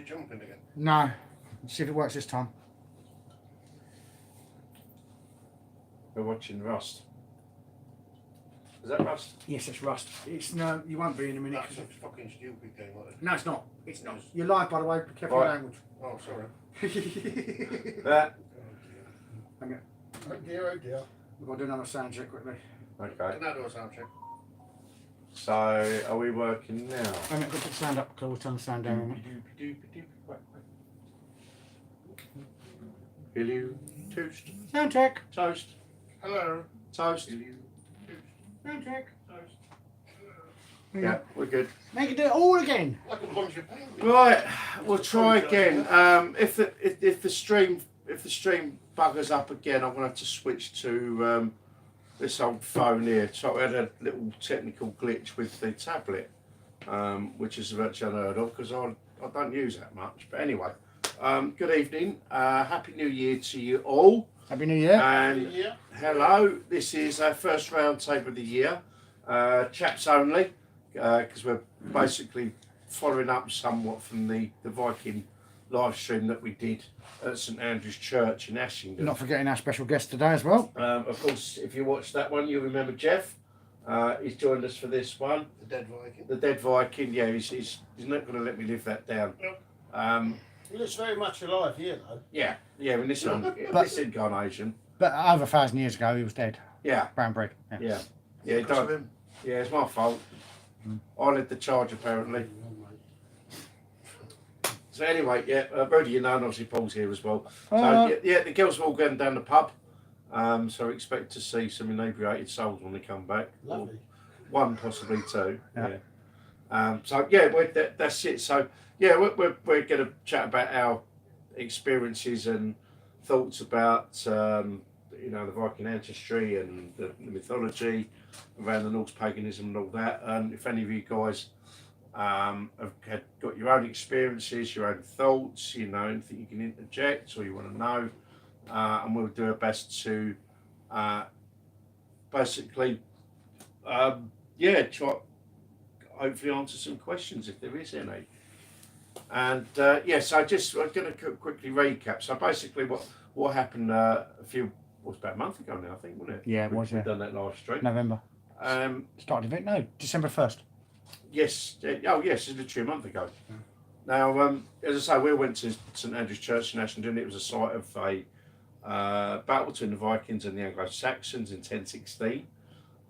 jumping again? No. See if it works this time. We're watching Rust. Is that Rust? Yes, it's Rust. It's no, you won't be in a minute. That's a fucking stupid game, like No, it's not. It's not. You're live, by the way. Be careful Right. your language. Oh, sorry. That. Hang on. Oh dear, oh dear. We've got to do another sound check quickly. Okay. Can I do a sound check? So, are we working now? I'm going to put the sound up because we'll turn the sound down. a minute. Hello. Toast. Sound check. Toast. Hello. Toast. Sound check. Yeah, we're good. Make it do it all again. Like a bunch of penguins. Right, we'll try again. If the stream buggers up again, I'm gonna have to switch to this old phone here. So I had a little technical glitch with the tablet, which is virtually unheard of because I don't use that much. But anyway, good evening. Happy New Year to you all. Happy New Year. And hello. This is our first round table of the year. Chaps only. Because we're basically following up somewhat from the Viking live stream that we did at St Andrew's Church in Ashington. Not forgetting our special guest today as well. Of course, if you watched that one, you'll remember Jeff. He's joined us for this one. The dead Viking. The dead Viking, yeah, he's not going to let me live that down. Nope. He looks very much alive here, though. Yeah, in this one, this incarnation. But over 1,000 years ago, he was dead. Yeah, Brown bread. yeah. He Because of died. him. Yeah, it's my fault. I led the charge apparently. So anyway, yeah, Brody, you know, and obviously Paul's here as well. So yeah, the girls are all going down the pub. So expect to see some inebriated souls when they come back. Lovely. Or one, possibly two. Yeah. Yeah. So yeah, that's it. So yeah, we're going to chat about our experiences and thoughts about you know, the Viking ancestry and the mythology around the Norse paganism and all that. And if any of you guys have got your own experiences, your own thoughts, you know, anything you can interject or you want to know, and we'll do our best to basically, yeah, try hopefully answer some questions if there is any. And yeah, so I'm going to quickly recap. So basically, what happened was about a month ago now, I think, wasn't it? Yeah, it was, We've yeah. done that live stream. November. Started of it? No, December 1st. Yes. Oh, yes. It's literally a month ago. Now, as I say, we went to St Andrew's Church in Ashington. It was a site of a battle between the Vikings and the Anglo-Saxons in 1016.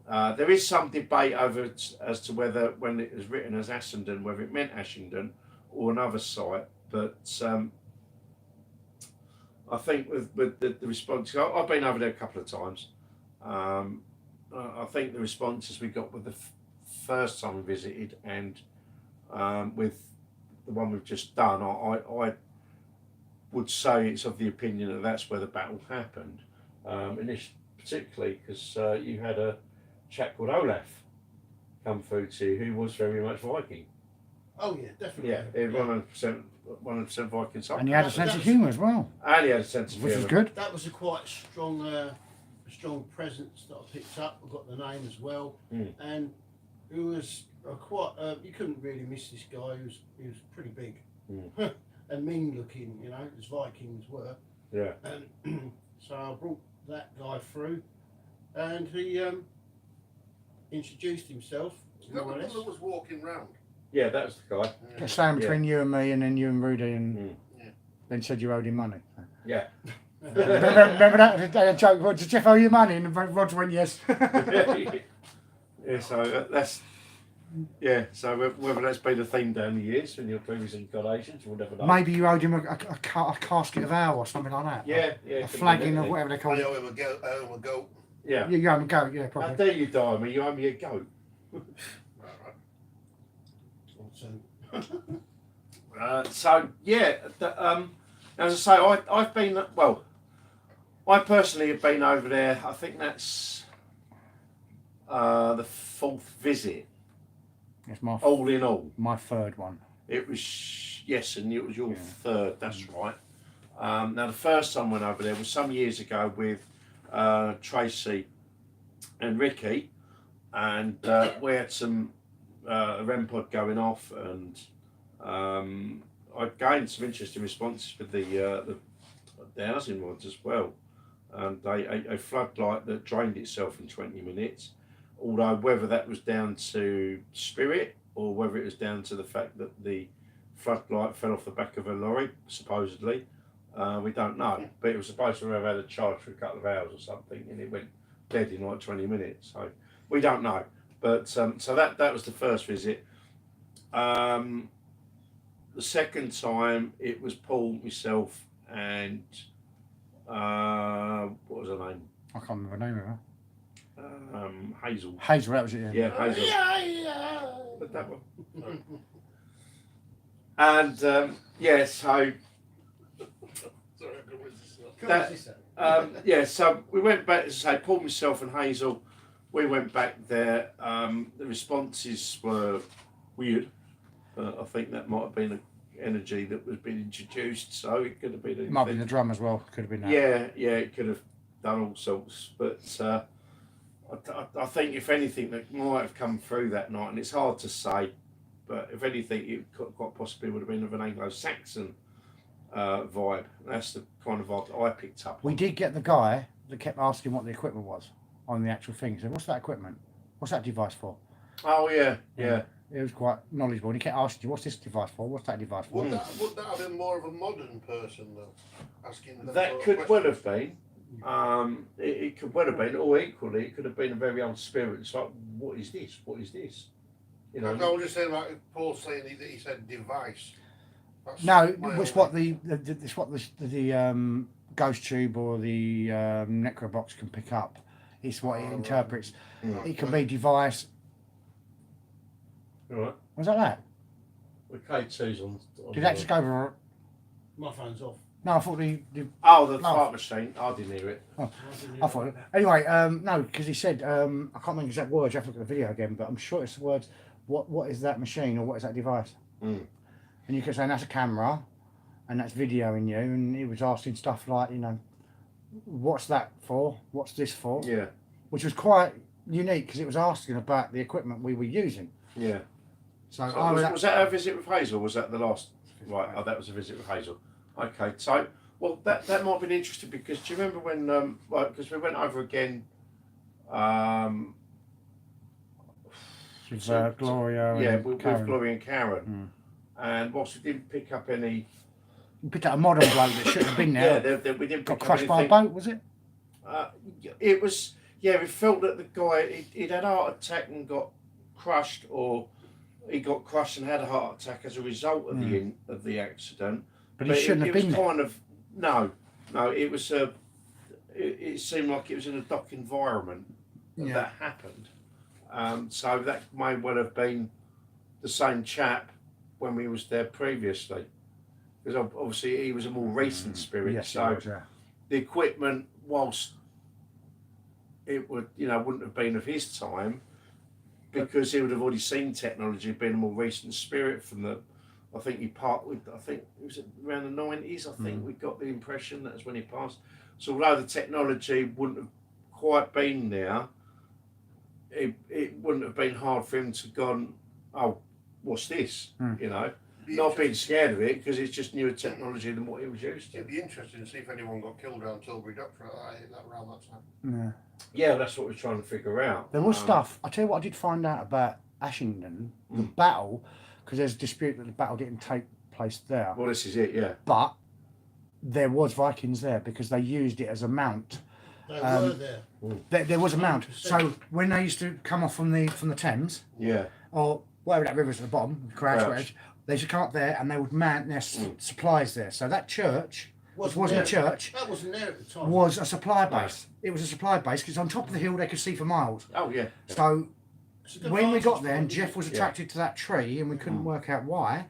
There is some debate over as to whether, when it was written as Assendon, whether it meant Ashington or another site. But I think with the response, I've been over there a couple of times. I think the responses we got with the first time we visited and with the one we've just done, I would say it's of the opinion that that's where the battle happened. Particularly because you had a chap called Olaf come through to you who was very much Viking. Oh yeah, definitely. Yeah, 100% Viking. And he had a sense of humour as well. And he had a sense of Which humour. was good. That was a quite strong presence that I picked up. I got the name as well, and it was quite. You couldn't really miss this guy. He was pretty big and mean looking, you know, as Vikings were. Yeah. And so I brought that guy through, and he introduced himself. Is that the one that was walking round? Yeah, that was the guy. Kept saying between you and me, and then you and Rudy, and then said you owed him money. Yeah. remember that? They had a joke, did Jeff owe you money? And Roger went, yes. Yeah, so that's, yeah, so whether that's been a theme down the years in your previous incarnations, we'll never know. Maybe you owed him a casket of ale or something like that. Yeah, yeah. A flagging or whatever they call I it. owe him a goat. Yeah. You owe him a goat, yeah, How probably. dare you die me? You owe me a goat. So yeah, as I say, I've been, well, I personally have been over there. I think that's the fourth visit. It's my All in all, my third one. it was, yes, and it was your third. That's right. Now the first time I went over there was some years ago with Tracy and Ricky, and we had some a REM pod going off, and I again, some interesting responses with the housing rods as well. A floodlight that drained itself in 20 minutes. Although whether that was down to spirit or whether it was down to the fact that the floodlight fell off the back of a lorry, supposedly, we don't know. But it was supposed to have had a charge for a couple of hours or something, and it went dead in like 20 minutes. So we don't know. But so that was the first visit. The second time it was Paul, myself, and what was her name? I can't remember the name of her. Hazel. Hazel, that was it. Yeah, Hazel. Yeah. But that one. And yeah, so Sorry, I couldn't resist that. that, Is that? yeah, so we went back, as I say, Paul, myself, and Hazel. We went back there. The responses were weird. I think that might have been an energy that was being introduced, so it could have been anything. Might have been the drum as well. Could have been that. Yeah, it could have done all sorts. But I think if anything that might have come through that night, and it's hard to say, but if anything, it quite possibly would have been of an Anglo-Saxon vibe. That's the kind of vibe that I picked up. We did get the guy that kept asking what the equipment was on the actual thing. He said, "What's that equipment? What's that device for?" Oh yeah. It was quite knowledgeable. And he kept asking you, "What's this device for? What's that device for?" Would that have been more of a modern person though, asking them That sort of could well have questions? been. It could well have been, or equally, it could have been a very old spirit. It's like, what is this? What is this? You know. No, I was just saying like Paul saying that he said device. That's No, my it's only- what it's what the ghost tube or the necro box can pick up. It's what it Oh, right. interprets. Mm. It can be device. All right. Was that? The K2's on. Did that just go over? My phone's off. No, I thought the Oh, the No. fart machine. I didn't hear it. I thought. Anyway, no, because he said I can't remember the exact words. You have to look at the video again, but I'm sure it's the words. What is that machine or what is that device? Mm. And you kept saying that's a camera, and that's videoing you, and he was asking stuff like, what's that for? What's this for? Yeah. Which was quite unique because it was asking about the equipment we were using. Yeah. So, So I was that our visit with Hazel? Or was that the last? Right. Oh, that was a visit with Hazel. Okay. So, well, that might have been interesting because do you remember when? Because we went over again. with So- Gloria. Yeah, and with Karen. Gloria and Karen. And whilst we didn't pick up any. We picked up a modern bloke that shouldn't have been Yeah, there. we didn't Got pick up crushed by a anything. boat, was it? It was. Yeah, we felt that the guy he'd had a heart attack and got crushed, or he got crushed and had a heart attack as a result of the accident. But he shouldn't have been It there. was kind of no. It was it seemed like it was in a dock environment that happened. So that may well have been the same chap when we was there previously, because obviously he was a more recent spirit. Yes, so it was, yeah. the equipment, whilst it would wouldn't have been of his time, because he would have already seen technology, been a more recent spirit from the. I think he I think it was around the 90s. I think we got the impression that's when he passed. So although the technology wouldn't have quite been there, it wouldn't have been hard for him to gone, oh, what's this? Not being scared of it because it's just newer technology than what he was used to. It'd be interesting to see if anyone got killed around Tilbury Dock around that time. Yeah. Yeah, that's what we're trying to figure out. There was stuff. I tell you what, I did find out about Ashington, the battle, because there's a dispute that the battle didn't take place there. Well, this is it, yeah. But there was Vikings there because they used it as a mount. They were there. There was a mount. 100%. So when they used to come off from the Thames Yeah. or wherever that river's at the bottom, Crouch, Crouch. wherever, they should come up there and they would mount their supplies there. So that church, which wasn't there. a church, That wasn't there at the time. was a supply base. It was a supply base because on top of the hill they could see for miles. Oh, yeah. So It's a good when we got vantage there and point, Jeff was Yeah. attracted to that tree and we couldn't work out why,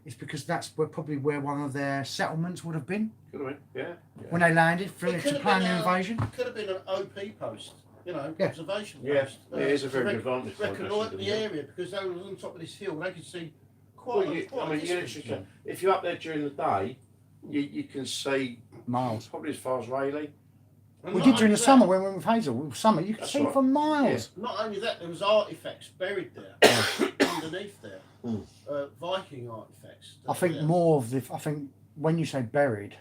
it's because that's probably where one of their settlements would have been Could have been, yeah. when they landed for It could to have plan been the a- invasion. It could have been an OP post, Yeah. observation Yeah, post. it is a very good vantage point, Reconnoit actually, the yeah. area because they were on top of this hill. They could see quite Well, a quite a you distance. literally can, if you're up there during the day, you can see Miles. probably as far as Rayleigh. And We not did during only the that- summer when we were with Hazel. With summer, you could That's see right. for miles. Not only that, there was artifacts buried there, underneath there. Viking artifacts. I think more of the. I think when you say buried,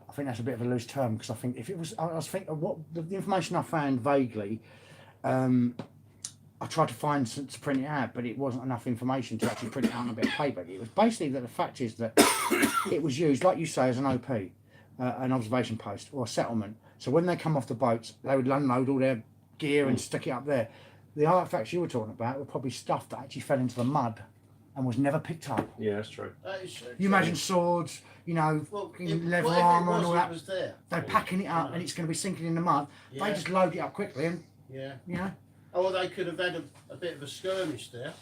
I think that's a bit of a loose term because I think if it was, I was thinking what the information I found vaguely. I tried to find some to print it out, but it wasn't enough information to actually print it out on a bit of paper. It was basically that the fact is that it was used, like you say, as an OP, an observation post or a settlement. So when they come off the boats, they would unload all their gear and stick it up there. The artifacts you were talking about were probably stuff that actually fell into the mud and was never picked up. Yeah, that's true. That is true. You imagine swords, you know, Well, leather whatever it armour was, and all it that. was there. They're packing it up and it's going to be sinking in the mud. Yeah. They just load it up quickly and, Yeah. you know. Or they could have had a bit of a skirmish there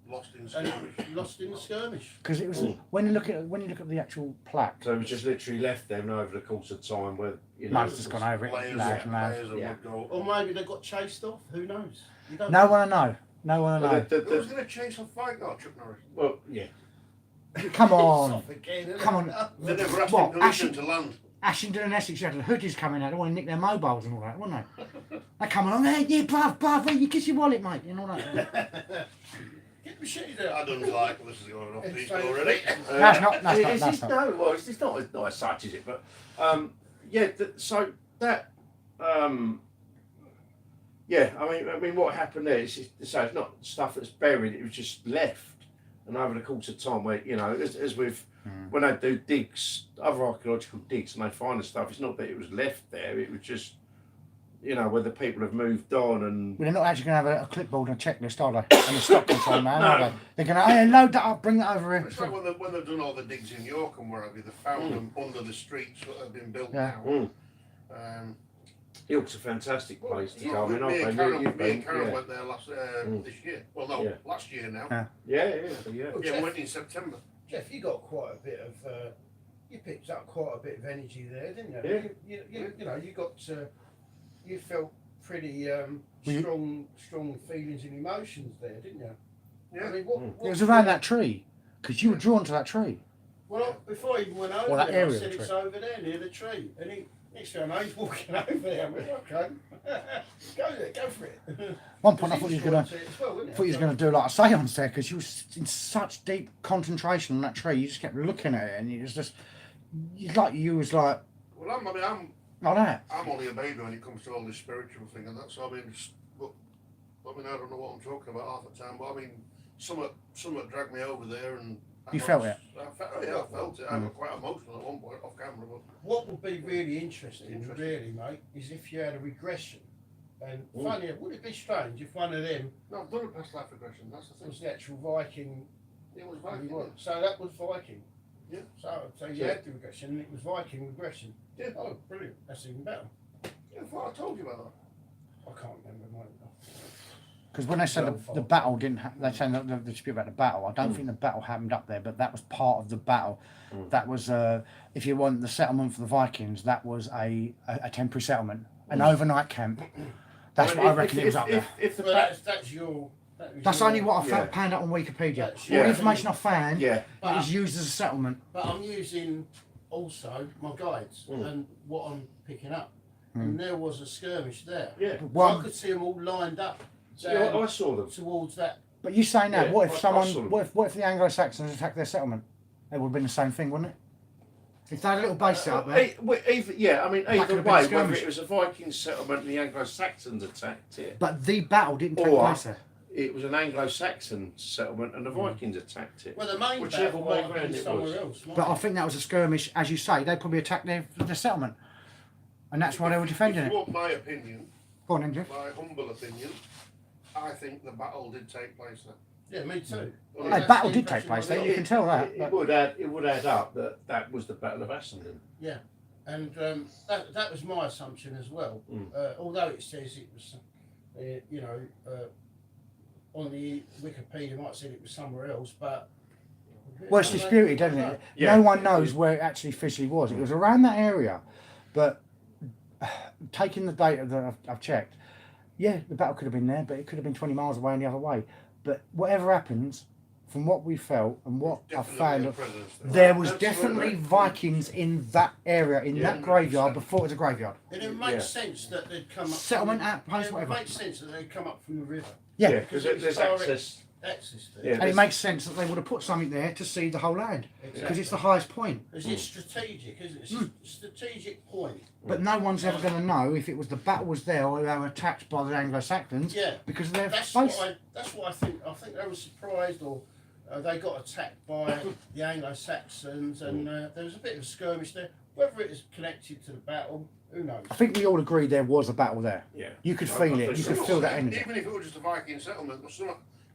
Lost in and skirmish. lost in the skirmish. Because it was when you look at the actual plaque, So it was just literally left there, and over the course of time, where you know, most has gone over it. Layers, layers and layers. layers of Yeah. wood gold. Or maybe they got chased off. Who knows? You don't No know. one to know. No one to Well, know. Who was going to chase a fight? Oh, Chuck Norris. well, yeah. Come It's on. off again, isn't Come it? on. They never asked What, him permission Ashton- to land. Ashington and Essex had the hoodies coming out. They want to nick their mobiles and all that, wouldn't they? They come along, hey, yeah, bruv, you kiss your wallet, mate, and all that. Get the shit out. I don't like this is going off It's deep so- already. That's not- that's not- It's that's not. No, well, it's not as such, is it? But yeah. So that yeah. I mean, what happened there? So it's not stuff that's buried. It was just left, and over the course of time, where you know, as with when they do digs, other archaeological digs, and they find the stuff, it's not that it was left there. It was just, you know, where the people have moved on and. Well, they're not actually going to have a clipboard and a checklist, are they? And a stock control man, are they? They're going to, hey, load that up, bring that over It's here. like when they've done all the digs in York and wherever, they found them under the streets that have been built Yeah. now. York's a fantastic place to Yeah, go. I mean, me and you've Karen been, went there last this year. Well, no, Yeah. last year now. Yeah. yeah. Well, Yeah, Jeff, we went in September. Jeff, you got quite a bit of. You picked up quite a bit of energy there, didn't you? Yeah. You know, you got. You felt pretty you- strong feelings and emotions there, didn't you? Yeah. I mean, what It was around that tree, because you were drawn to that tree. Well, before I even went over Well, that there, area I said of the it's tree. over there near the tree. And next time he's walking over there, I went, okay, go there, go for it. One point I thought you were going to. to. thought you was going to do like a seance there because you was in such deep concentration on that tree. You just kept looking at it, and it was just you was like Well, I'm that. I'm only a baby when it comes to all this spiritual thing and that. So I mean, I don't know what I'm talking about half the time. But I mean, somewhat dragged me over there, and You felt it? I felt it. I got quite emotional at one point off camera, but What would be really interesting, really, mate, is if you had a regression. And funny, would it be strange if one of them no, I've done a past life regression. That's the thing. was the actual Viking? It was who he Viking. was? So that was Viking. Yeah. So you had the regression, and it was Viking regression. Yeah. Oh, brilliant! That's even better. Yeah, I thought I told you about I can't remember mine. Because when they said the battle didn't, they saying the dispute about the battle. I don't think the battle happened up there, but that was part of the battle. That was, if you want the settlement for the Vikings, that was a temporary settlement, an overnight camp. That's what I reckon it was up there. If the Well, fact, that's your. That's only what I Yeah. found out on Wikipedia. That's All your the information I found, yeah, it was used as a settlement. But I'm using also my guides and what I'm picking up. And there was a skirmish there. yeah. So Well, I could see them all lined up Yeah, I saw them. towards that. but you saying that, Yeah, what if I someone, saw them. what if the Anglo-Saxons attacked their settlement? It would have been the same thing, wouldn't it? If they had a little base set up there. Either, yeah, I mean, That either could have been way, whether skirmish. it was a Viking settlement and the Anglo-Saxons attacked it, But the battle didn't take Or- place there. it was an Anglo-Saxon settlement and the Vikings attacked it. Well, the main Whichever battle way might have round been it somewhere was. else. But I think that was a skirmish, as you say. They probably attacked their settlement, and that's why they were defending If you it. want my opinion, Go on, then, Jeff. my humble opinion, I think the battle did take place there. Yeah, me too. Well, A that's battle the did take impression place I there. got. You can tell that. It would add up that was the Battle of Essendon. Yeah, and that was my assumption as well. Although it says it was, on the Wikipedia it might have said it was somewhere else, but Well, it's disputed, doesn't it? Yeah. No one knows where it actually physically was. It was around that area, but taking the data that I've checked, yeah, the battle could have been there, but it could have been 20 miles away and the other way. But whatever happens, from what we felt and what I Definitely found, a presence there. there was Absolutely. definitely Vikings in that area, in that graveyard, 100%. before it was a graveyard. And it makes sense that they'd come up. Settlement from, outpost, it whatever. makes sense that they'd come up from the river. Yeah. Because it was there's direct- access access there. Yeah. And it makes sense that they would have put something there to see the whole land because it's the highest point. Because it's strategic, isn't it? It's a strategic point. But no one's ever going to know if it was the battle was there or they were attacked by the Anglo-Saxons. Yeah. Because of their That's base. what I think. I think they were surprised, or they got attacked by the Anglo-Saxons, and there was a bit of a skirmish there. Whether it is connected to the battle, who knows? I think we all agree there was a battle there. Yeah. You could feel it. You could feel that energy. Even if it was just a Viking settlement,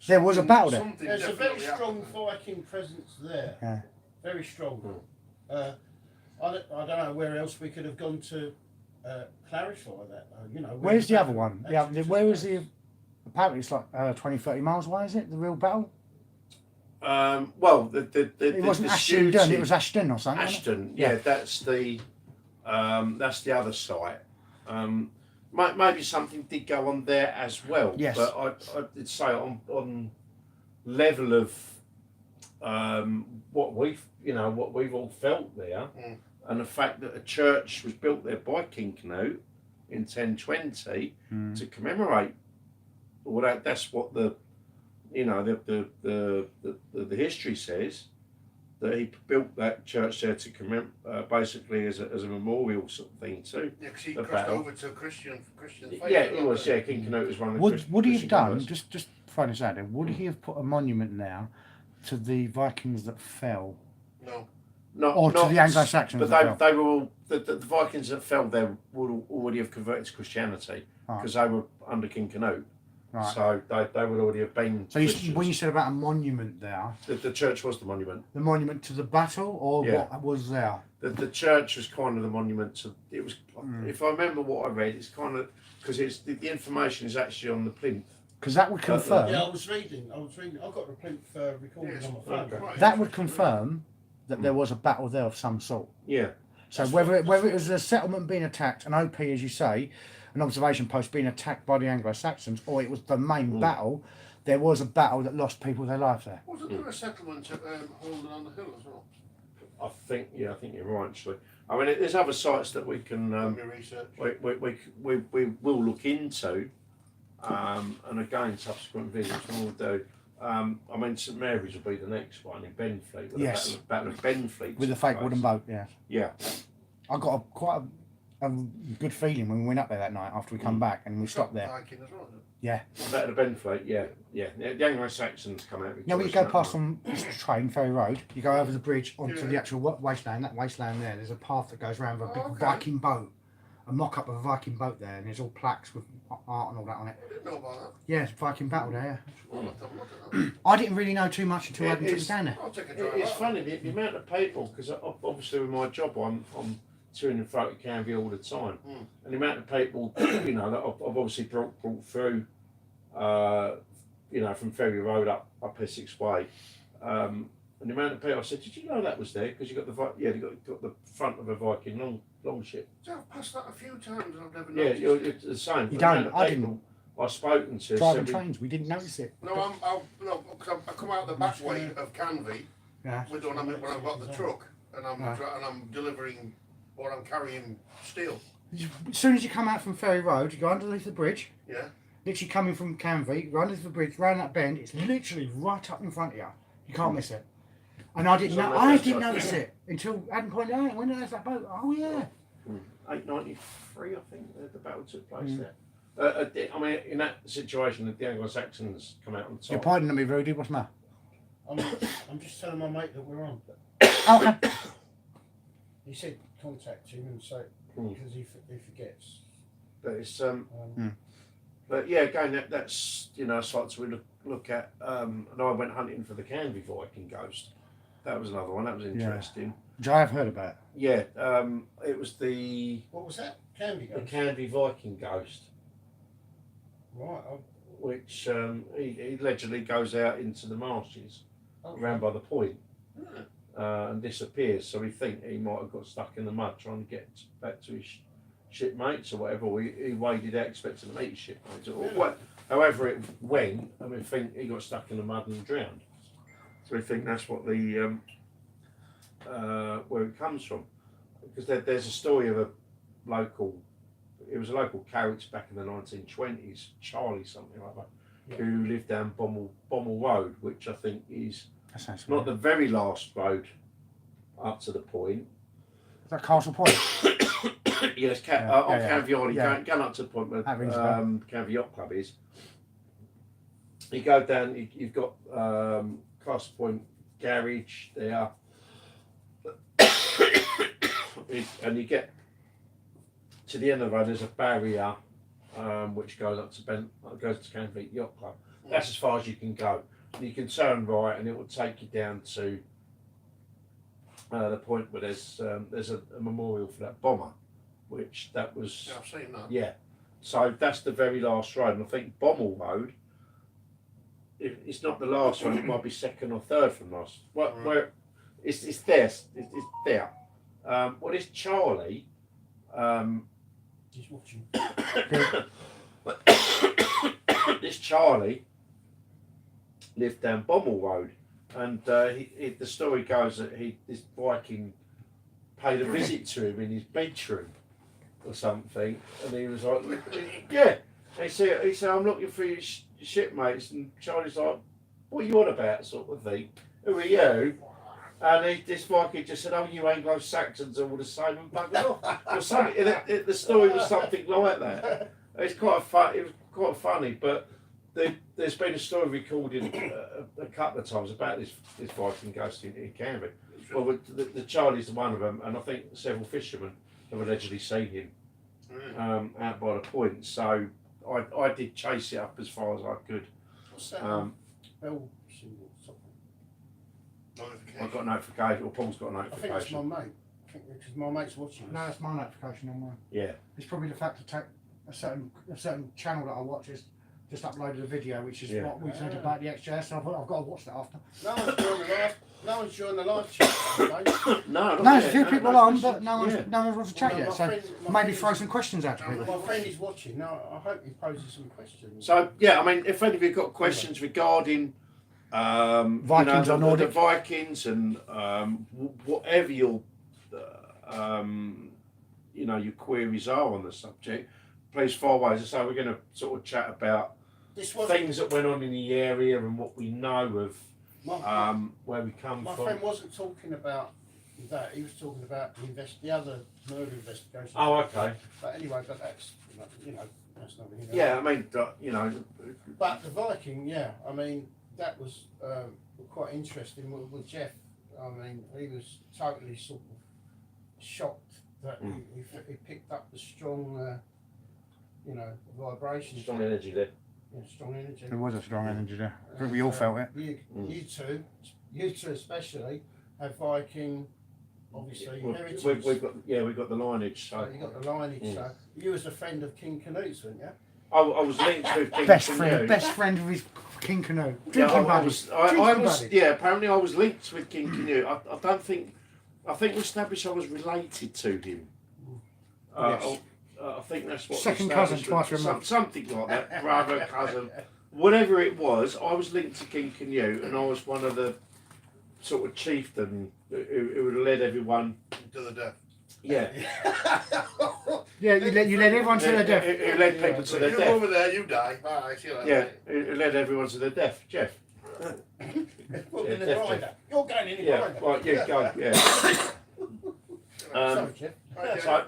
There was a battle there. There's a very strong Viking presence there. Yeah. Very strong. I don't know where else we could have gone to clarify that, though. You know. Where's the other one? Yeah, where was the? Apparently, it's like 20, 30 miles away. Is it the real battle? Well, It wasn't Ashton. It was Ashton or something. Ashton, yeah, that's the other site. Maybe something did go on there as well. Yes. But I'd say on level of what we've all felt there, and the fact that a church was built there by King Canute in 1020 to commemorate. Well, that's what the history says, that he built that church there to basically as a memorial sort of thing too. Yeah, because he crossed over to Christian faith. Yeah, it was. Yeah, King Canute was one of the Would he have done? converts. Just throwing this out there. Would he have put a monument now to the Vikings that fell, No. or to the Anglo-Saxons? But that fell? they were all the Vikings that fell there would already have converted to Christianity because they were under King Canute. Right. So they would already have been. So when you said about a monument there, The church was the monument. the monument to the battle, or Yeah. what was there? The church was kind of the monument to. It was, if I remember what I read, it's kind of because it's the information is actually on the plinth. Because that would confirm. Yeah, I was reading. I've got the plinth recording on my phone. Right. That would confirm that there was a battle there of some sort. Yeah. So whether it was a settlement being attacked, an OP as you say, an observation post being attacked by the Anglo-Saxons, or it was the main battle, there was a battle that lost people their lives there. Wasn't there a settlement at Holden on the Hill as well? I think you're right. Actually, I mean, there's other sites that we can Research. we will look into, and again subsequent visits we'll do. I mean, St Mary's will be the next one in Benfleet. With Yes. the Battle of Benfleet. With the fake wooden boat, yeah. Yeah. I got quite a good feeling when we went up there that night after we come back and we stopped there. Viking as well, isn't it? Yeah. Battle of Benfleet. Yeah. The Anglo-Saxons come out. Yeah, when you go past on this train, Ferry Road, you go over the bridge onto the actual wasteland, that wasteland there, there's a path that goes around with a big Viking boat, a mock-up of a Viking boat there, and there's all plaques with art and all that on it. I didn't know about that. Yeah, it's a Viking battle there, I'll have to have a look at that. I didn't really know too much until I took it down there. I'll take a drive. It's out. funny the amount of people because obviously with my job I'm touring and fro to Canvey all the time, and the amount of people that I've obviously brought through, from Ferry Road up Essex Way, and the amount of people I said, did you know that was there? Because you got you got the front of a Viking longship. So I've passed that a few times and I've never Yeah, noticed. it's the same. You The amount don't, of I people didn't. I've spoken to Driving said trains, we didn't notice it. No, because I come out the back way of Canvey Yeah. when I've got the truck and I'm Right. and I'm delivering or I'm carrying steel. As soon as you come out from Ferry Road, you go underneath the bridge, Yeah. literally coming from Canvey, go underneath the bridge, round that bend, it's literally right up in front of you. You can't miss it. And I didn't notice it until Adam pointed out, when there's that boat, oh yeah. 893, I think, the battle took place there. I mean, in that situation, the Anglo-Saxons come out on top. You're pardoning me, Rudy, what's the matter? I'm just telling my mate that we're on. Okay. He said contact him and say because he forgets. But it's but yeah, again, that's sites we look at. And I went hunting for the Canvey Viking ghost. That was another one. That was interesting. Which I have heard about. Yeah, it was the What was that? Candy the Ghost? Canvey Viking ghost, Right. which he allegedly goes out into the marshes around by the point and disappears. So we think he might have got stuck in the mud trying to get back to his shipmates or whatever. Or he waded out expecting to meet his shipmates. Or however it went, and we think he got stuck in the mud and drowned. So we think that's what the where it comes from, because there's a story of a local. It was a local character back in the 1920s, Charlie something like that. who lived down Bommel Road, which I think is That sounds not familiar. the very last road up to the point. Is that Castle Point? Yes, Yeah, on yeah, Canvey Island, yeah. going up to the point where That rings a bell. Canvey Yacht Club is. You go down, you've got Castle Point Garage there, and you get to the end of the road. There's a barrier which goes up to goes to Canvey Yacht Club. That's as far as you can go. You can turn right, and it will take you down to the point where there's a memorial for that bomber, which that was. Yeah, I've seen that. Yeah, so that's the very last road, and I think Bommel Road. It's not the last one; it might be second or third from last. Where it's there. It's there. What is Charlie? He's watching. This Charlie lived down Bommel Road, and the story goes that this Viking paid a visit to him in his bedroom or something, and he was like, "Yeah." He said, "I'm looking for your shipmates," and Charlie's like, "What are you on about?" sort of thing. "Who are you?" And this Viking just said, "Oh, you Anglo-Saxons are all the same," and buggered off. Or something. The story was something like that. It was quite funny, but there's been a story recorded a couple of times about this Viking ghost in Canberra. Well, the Charlie's one of them, and I think several fishermen have allegedly seen him out by the point. So I did chase it up as far as I could. What's that? Bell symbol. I got a notification, or Paul's got a I think it's notification. my mate. Because my mate's watching us. No, it's my notification on mine. Yeah. It's probably the fact to take a certain channel that I watch is just uploaded a video, which is what we said about the XJS. So I've got to watch that after. No one's joined the live chat. Okay? No, No, there's a few people on, but no one's wants to chat Well, yet. my So friend- my maybe friend throw is- some questions out to people. My friend is watching. Now, I hope he poses some questions. So yeah, I mean, if any of you got questions regarding Vikings or the Nordic? Vikings and whatever your your queries are on the subject, please fire away. As I say, we're going to sort of chat about This was things that went on in the area and what we know of where we come my from. friend wasn't talking about that. He was talking about the other murder investigation. Oh, okay. But anyway, that's that's not really. Yeah, I mean, But the Viking, yeah, I mean that was quite interesting with Jeff. I mean, he was totally sort of shocked that he picked up the strong, vibrations. strong energy there. Yeah, strong energy. There was a strong energy there. I think we all felt it. You two especially, have Viking, obviously heritage. We've got the lineage. So You got the lineage. So you was a friend of King Canute's, weren't you? I was linked with King Best Canute. friend of his King Canoe. Yeah, Drinking I buddy. was. Drinking I was. buddy. Yeah, apparently I was linked with King Canute. I don't think. I think we established I was related to him. Yes. I think that's what. Second we cousin, established. twice removed. Something like that. Brother, cousin, whatever it was. I was linked to King Canute, and I was one of the sort of chieftain who would have led everyone. To the death. Yeah. Yeah, you led everyone to their death. Who led people to their You death. over there, you die. Bye. See you later. Yeah, who led everyone to their death. Jeff. Put Yeah, in the definitely. grinder. You're going in the Yeah. grinder. Right. Yeah. Go. Yeah. Sorry, Jeff. Okay. So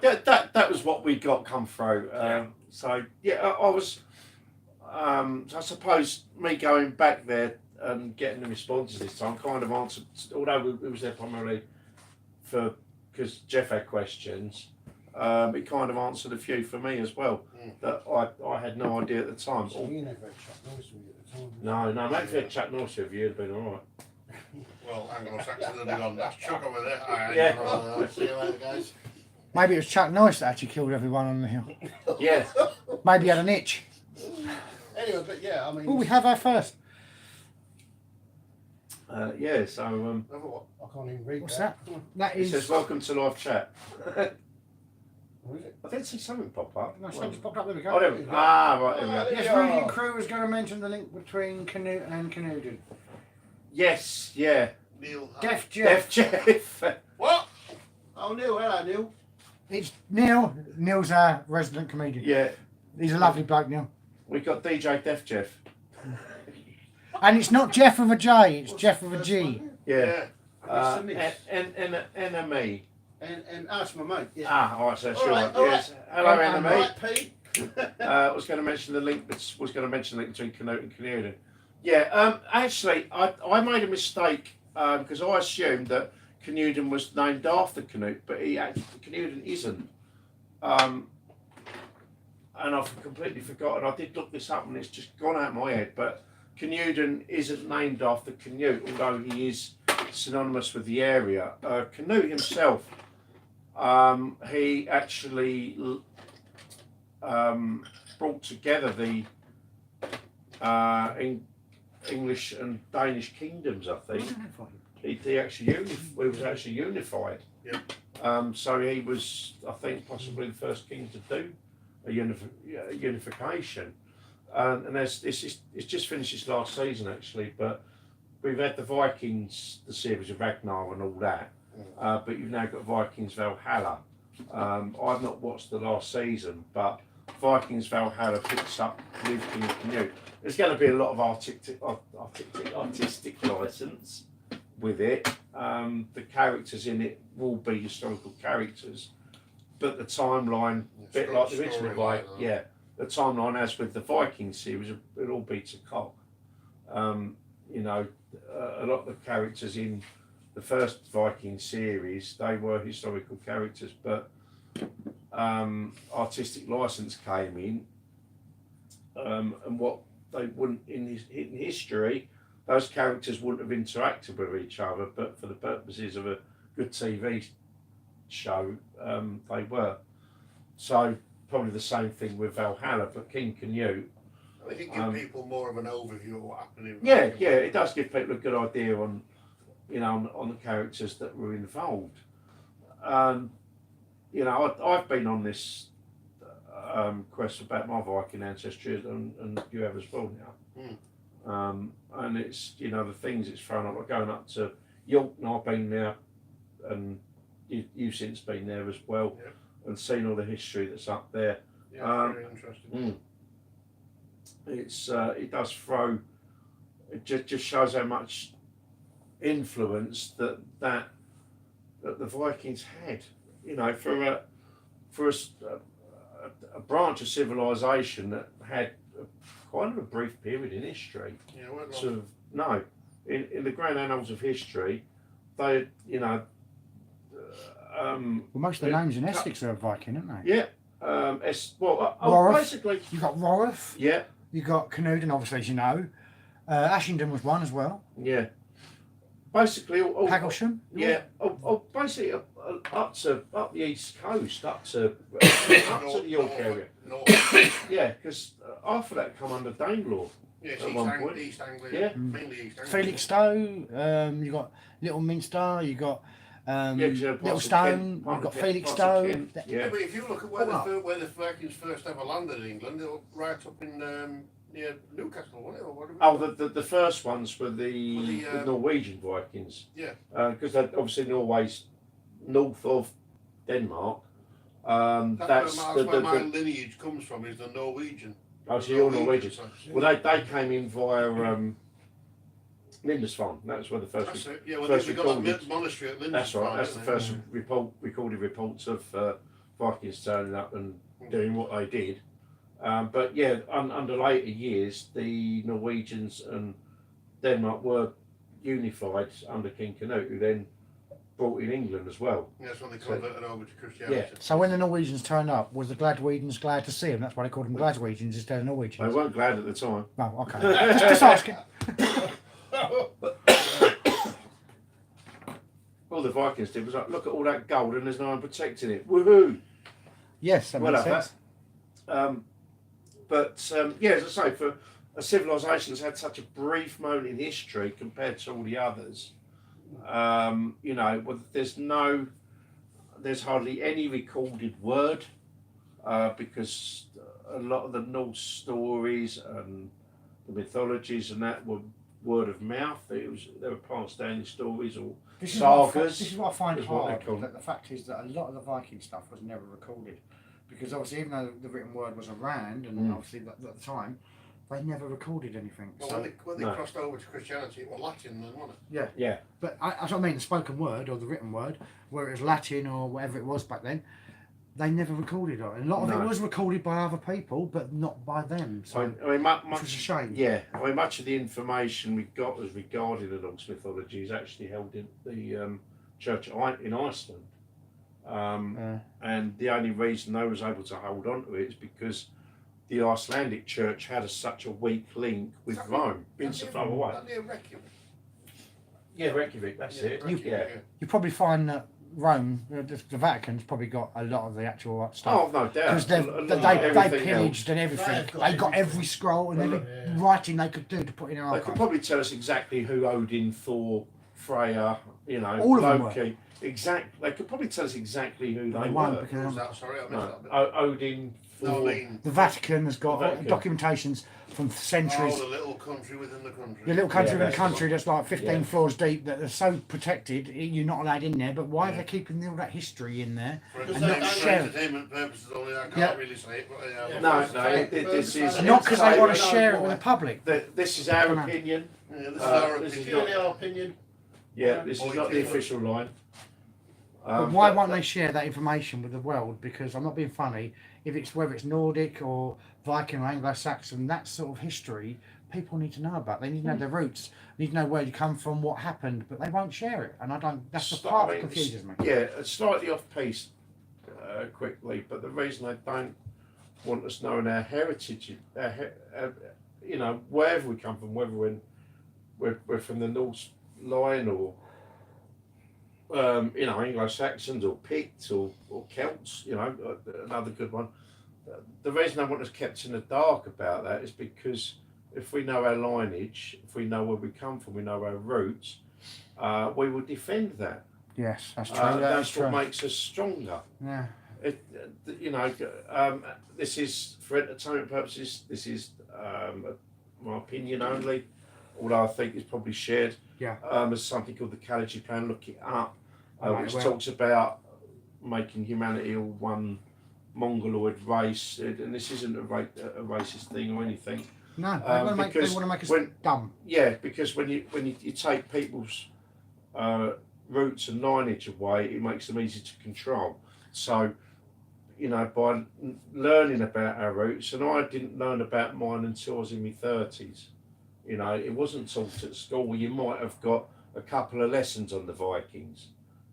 that was what we got come through. So yeah, I was. So I suppose me going back there and getting the responses this time kind of answered. Although it was there primarily for because Jeff had questions, it kind of answered a few for me as well that I had no idea at the time. So you never had Chuck Norris with you at the time. No, maybe if you had Chuck Norris with you, it'd have been all right. Well, Anglo-Saxons have gone. That's Chuck over there. Aye, Yeah. See you later, guys. Maybe it was Chuck Norris that actually killed everyone on the hill. Yeah. Maybe he had an itch. Anyway, but yeah, I mean. Oh, we have our first. Yeah. So Have a what? I can't even read What's that. That it says is. welcome to live chat. What is it? I did see something pop up. No, something's popped up. There we go. Oh, there we go. Ah, right, there we go. Yes, Rudy and Crew was going to mention the link between Canute and Canadian. Yes, yeah. Neil. Def Jeff. Jeff. What? Oh, Neil. Hello, Neil. It's Neil. Neil's our resident comedian. Yeah, He's a lovely bloke, Neil. we got DJ Def Jeff. And it's not Jeff with a J, it's Jeff with a G. Yeah. It's a miss. Enemy. And that's my mate. Yeah. Ah, all right, so that's All your right, one. all Yes. right. Hello, And Enemy. Right, Pete. I was going to mention the link. Between Canute and Canuden. Yeah. Actually, I made a mistake because I assumed that Canuden was named after Canute, but Canuden isn't. And I've completely forgotten. I did look this up, and it's just gone out of my head. But Canuden isn't named after Canute, although he is synonymous with the area. Canute himself, he actually brought together the English and Danish kingdoms. I think he actually was actually unified. Yep. So he was, I think, possibly the first king to do a unification. And it's just finished its last season actually, but we've had the Vikings, the series of Ragnar and all that. But you've now got Vikings Valhalla. I've not watched the last season, but Vikings Valhalla picks up with King Canute. There's going to be a lot of artistic license with it. The characters in it will be historical characters, but the timeline, bit like the original Viking, the timeline as with the Viking series, it'll all be to cock. You know, a lot of the characters in the first Viking series, they were historical characters, but artistic license came in, and what they wouldn't in history, those characters wouldn't have interacted with each other, but for the purposes of a good TV show, they were. So probably the same thing with Valhalla, but King Canute. I think it gives people more of an overview of what happened in Yeah, it does give people a good idea on, you know, on the characters that were involved. You know, I've been on this quest about my Viking ancestry, and you have as well now. And it's, you know, the things it's thrown up, like going up to York, and I've been there, and you've since been there as well, and seen all the history that's up there. Yeah, very interesting. It does throw. It just shows how much influence that the Vikings had. You know, for a branch of civilization that had quite a brief period in history. Yeah, well, Sort of no, in the grand annals of history, they, you know. Well, most of the names in Essex are Viking, aren't they? Yeah. Basically, You've got Rorif. Yeah. You've got Canuden, obviously, as you know. Ashington was one as well. Yeah. Basically, Pagglesham. Basically up the east coast, up to the York area. Yeah, because half of that come under Danelaw. Yes, at one point. East Anglia. Yeah. Mainly East Anglia. Felixstowe. You got Little Minster. You got Little Stone. You've got Felixstowe. Yeah. Yeah, but if you look at where the Vikings first ever landed in England, they were right up in near Newcastle, wasn't it? Or whatever. Oh, the first ones were the Norwegian Vikings. Yeah. Because they're obviously always north of Denmark. That's where my lineage comes from, is the Norwegian. Oh, so you're Norwegian. Well, they came in via Lindisfarne. That's where the first. That's it. Yeah, well, first we got that monastery at Lindisfarne. That's right. That's the first recorded reports of Vikings turning up and doing what they did. But yeah, under later years, the Norwegians and Denmark were unified under King Canute, who then brought in England as well. Yeah, that's when they converted over to Christianity. Yeah. So when the Norwegians turned up, was the Gladwegians glad to see them? That's why they called them Gladwegians instead of Norwegians. They weren't glad at the time. Oh, okay. just asking. All the Vikings did was like, look at all that gold and there's no one protecting it. Woohoo! Yes, that makes sense. Yeah, as I say, for a civilization that's had such a brief moment in history compared to all the others, you know, there's hardly any recorded word because a lot of the Norse stories and the mythologies and that were word of mouth. They were passed down in stories or sagas. This is what I find is what hard. they call That the fact is that a lot of the Viking stuff was never recorded, because obviously even though the written word was around, and obviously at the time, they never recorded anything. Well, So, when they No. crossed over to Christianity, it was Latin then, wasn't it? yeah. Yeah. But that's what I mean, the spoken word or the written word, where it was Latin or whatever it was back then, they never recorded it. And a lot of it No. was recorded by other people, but not by them. So, I mean, which was a much, shame. yeah. I mean, much of the information we got as regarding the Norse mythology is actually held in the church in Iceland. And the only reason they was able to hold on to it is because the Icelandic church had such a weak link with Rome, been so far away. That near Reykjavik. Yeah, Reykjavik, that's it. Reykjavik, Yeah. You probably find that Rome, the Vatican's probably got a lot of the actual stuff. Oh, no doubt. Because A lot of they everything pillaged else. and everything. They've got They got every everything. scroll and every Yeah. writing they could do to put in an They could archive. probably tell us exactly who Odin, Thor, Freya, you know, All of them Loki. They could probably tell us exactly who They they won't were. because What was that? Sorry, I missed No. that bit. Odin, Thor. No, I mean, the Vatican has got The Vatican. documentations from centuries. oh, the little country within the country. The little country Yeah, within the that's the country one. that's like 15 Yeah. floors deep that are so protected, you're not allowed in there. But why are Yeah. they keeping all that history in there? For And entertainment, not for share it. entertainment purposes only, I can't Yeah. really say it, but Yeah. No, this is Not because they want to no, share it no. with the public. This is our Come on. opinion. yeah, this is Uh, our this is opinion. Purely our opinion. Yeah, this is not the official line. But why won't they share that information with the world? Because I'm not being funny. If it's whether it's Nordic or Viking or Anglo-Saxon, that sort of history, people need to know about. They need to know their roots. Need to know where you come from, what happened, but they won't share it. And I don't. That's the part that confuses me. Yeah, it's slightly off piece quickly, but the reason they don't want us knowing our heritage, you know, wherever we come from, whether we're from the Norse line or you know, Anglo-Saxons or Picts or Celts, you know, another good one. The reason they want us kept in the dark about that is because if we know our lineage, if we know where we come from, we know our roots, we will defend that. Yes, that's true. That's what true. makes us stronger. Yeah. You know, this is for entertainment purposes. This is my opinion only, although I think it's probably shared. Yeah. There's something called the Kalaji Plan. Look it up, Right, which well. talks about making humanity all one mongoloid race, and this isn't a racist thing or anything. No, they want because to make us when- dumb. Yeah, because when you take people's roots and lineage away, it makes them easy to control. So, you know, by learning about our roots, and I didn't learn about mine until I was in my 30s. You know, it wasn't taught at school. You might have got a couple of lessons on the Vikings,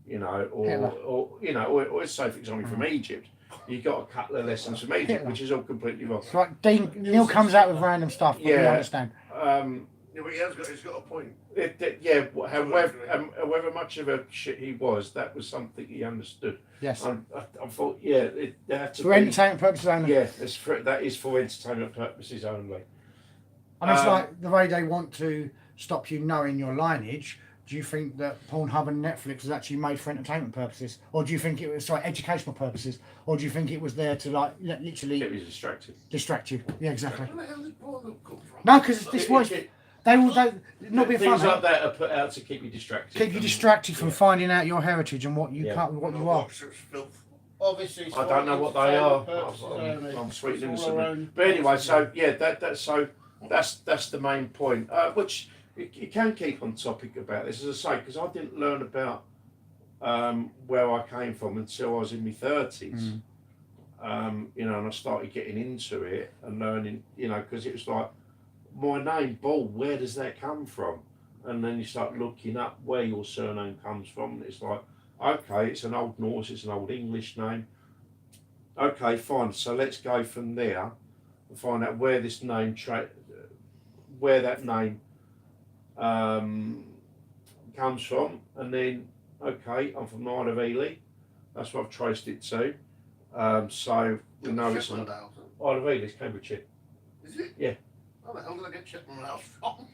you know, Hitler. or say for example from Egypt, you got a couple of lessons from Egypt, Hitler. which is all completely wrong. It's like Neil comes out with random stuff, but we Yeah. understand. Yeah, but he's got a point. However much of a shit he was, that was something he understood. Yes. I thought, yeah, they have to For be, entertainment purposes only. yeah, that is for entertainment purposes only. And it's Um, like the way they want to stop you knowing your lineage. Do you think that Pornhub and Netflix was actually made for entertainment purposes, or do you think it was educational purposes, or do you think it was there to like literally Get me distracted. distract you? Yeah, exactly. Where the hell did Pornhub come from? No, because this was It- they will not be things funny. like that are put out to keep you distracted. Keep you distracted from Yeah. finding out your heritage and what you Yeah. can't, what I you don't are. watch such filth. Obviously, it's I don't know what they are. purposes only. I'm sweet It's and all our innocent. own But anyway, purposes. so yeah, that's the main point. Which you can keep on topic about this, as I say, because I didn't learn about where I came from until I was in my 30s. You know, and I started getting into it and learning. You know, because it was like my name, Ball. Where does that come from? And then you start looking up where your surname comes from. And it's like, okay, it's an old Norse, it's an old English name. Okay, fine. So let's go from there and find out where this name, where that name comes from, and then okay, I'm from Isle of Ely. That's what I've traced it to. So we know it's Shetland on House. Isle of Ely, it's Cambridgeshire. Is it? Yeah. How the hell did I get Shetland House from?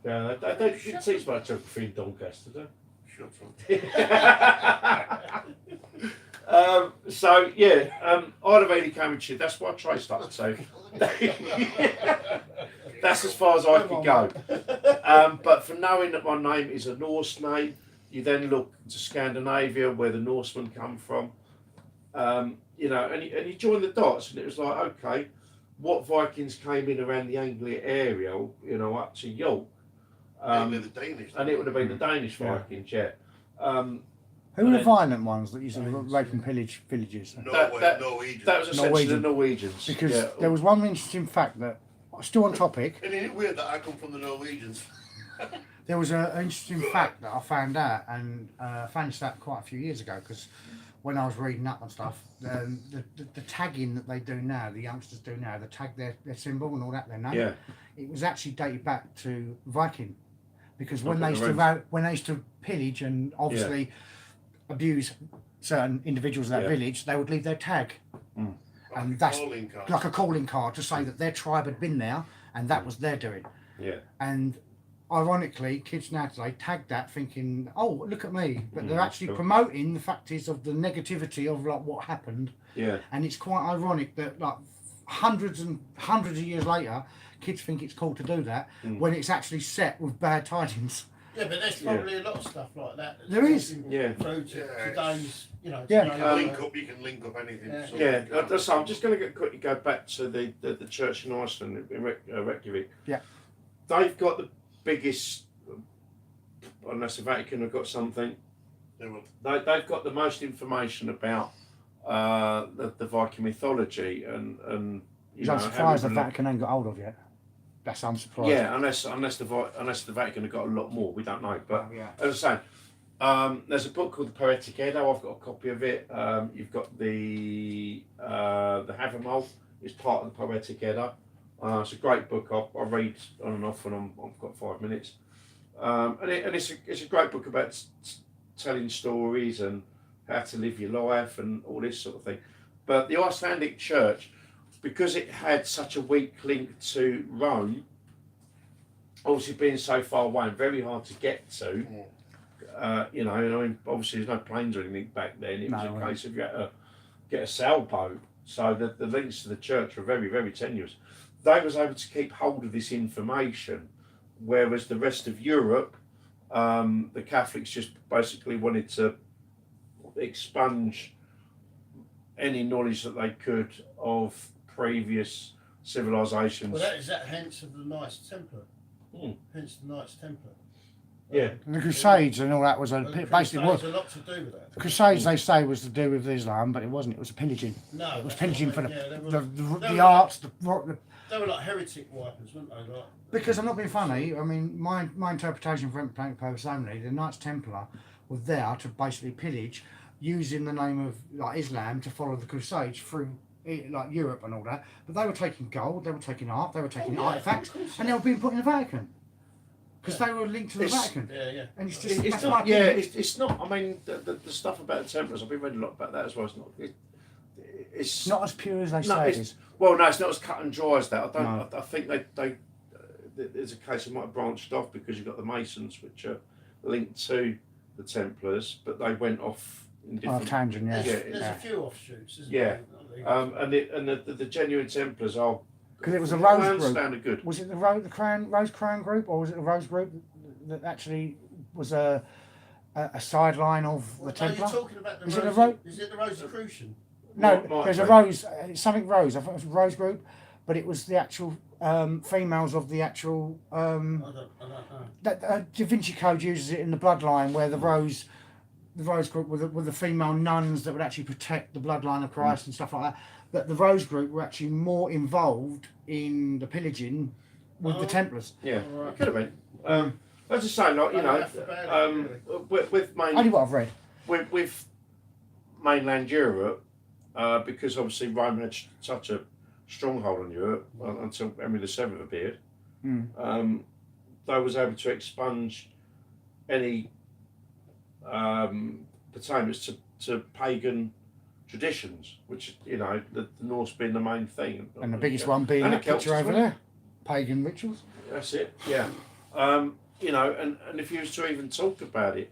Yeah, they didn't teach much geography in Doncaster, do Shut they? So yeah, Isle of Ely, Cambridgeshire. That's what I traced up to. That's as far as I could go. But for knowing that my name is a Norse name, you then look to Scandinavia, where the Norsemen come from. You know, and you join the dots, and it was like, okay, what Vikings came in around the Anglia area, up to York. Mainly the Danish. And it would have been the Danish Yeah. Vikings, yeah. Who were the violent ones that used to rape and pillage villages? Norwegians. That was essentially Norwegian. the Norwegians. Because yeah. there was one interesting fact that, still on topic, Isn't it weird that I come from the Norwegians? there was an interesting fact that I found out, and I found this out quite a few years ago, because when I was reading up and stuff, the tagging that they do now, the youngsters do now, they tag their symbol and all that, their name. Yeah. It was actually dated back to Viking, because when Okay, they used to pillage and obviously abuse certain individuals of that village, they would leave their tag, and that's like a calling card to say that their tribe had been there, and that was their doing. Yeah. And ironically, kids now today tag that thinking, "Oh, look at me," but they're actually cool. promoting the fact is of the negativity of like what happened. Yeah. And it's quite ironic that like hundreds and hundreds of years later, kids think it's cool to do that when it's actually set with bad tidings. Yeah, but there's probably a lot of stuff like that. There is. Yeah. Through to today's, Yeah. You can link up anything. Yeah. So So I'm just going to quickly go back to the church in Iceland, in Reykjavik. Yeah. They've got the biggest, unless the Vatican have got something, they've got the most information about the Viking mythology and I'm surprised the Vatican ain't got hold of yet. That's unsurprising. Yeah, unless the Vatican have got a lot more, we don't know. But as I say, there's a book called the Poetic Edda. I've got a copy of it. You've got the Havamal is part of the Poetic Edda. It's a great book. I read on and off when I've got 5 minutes, and it's a great book about telling stories and how to live your life and all this sort of thing. But the Icelandic Church, because it had such a weak link to Rome, obviously being so far away and very hard to get to, obviously there's no planes or anything back then. It was a case of you had to get a sailboat. So the links to the church were very, very tenuous. They was able to keep hold of this information, whereas the rest of Europe, the Catholics just basically wanted to expunge any knowledge that they could of previous civilizations. Well, is that hence of the Knights Templar? Hence the Knights Templar. Yeah. The Crusades and all that was basically what a lot to do with that. the Crusades they say was to do with Islam, but it wasn't. It was a pillaging. No, It was pillaging for the the arts, the they were like heretic wipers, weren't they? Like, because I'm not being funny. I mean, my interpretation for entertainment purpose only, the Knights Templar were there to basically pillage, using the name of like Islam to follow the Crusades through like Europe and all that. But they were taking gold, they were taking art, they were taking artifacts, and they were being put in the Vatican because they were linked to the Vatican. Yeah. And it's just It's not. Yeah, it's not. I mean, the stuff about the Templars, I've been reading a lot about that as well. It's not. It's not as pure as they say it is. Well, no, it's not as cut and dry as that. I don't. I think they there's a case it might have branched off because you've got the Masons, which are linked to the Templars, but they went off in different. Tangent, yeah. There's a few offshoots, isn't Yeah. there? And the genuine Templars are. Because it was a I Rose understand group. are good. Was it the Rose Crown group, or was it the Rose group that actually was a sideline of the Templar? You're talking about the Is it the Is it the Rosicrucian? No, Might there's a be. Rose, something Rose. I thought it was a Rose group, but it was the actual females of the actual. I don't know. That Da Vinci Code uses it in the bloodline, where the Rose group were the female nuns that would actually protect the bloodline of Christ and stuff like that. But the Rose group were actually more involved in the pillaging with the Templars. Yeah, Alright. it could have been. As I say, like with Only what I've read. with mainland Europe, because obviously Rome had such a stronghold on Europe until Henry VII appeared. They was able to expunge any pertainments to pagan traditions, which the Norse being the main thing, And the biggest one being and that the Celts picture as over well. there. Pagan rituals. That's it. Yeah. And if you was to even talk about it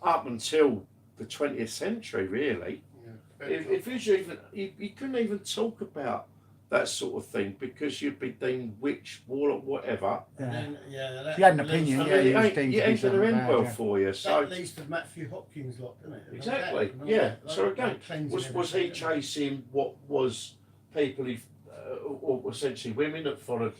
up until the 20th century, really, if you couldn't even talk about that sort of thing because you'd be deemed witch, warlock, whatever. Yeah. If You had an opinion, I yeah, mean, you was it deemed ain't to be going to something end bad, well yeah. for you. So That leads to Matthew Hopkins' lot, doesn't it? exactly, That, yeah. like So again, cleansing was he everything, chasing what was people or essentially women that followed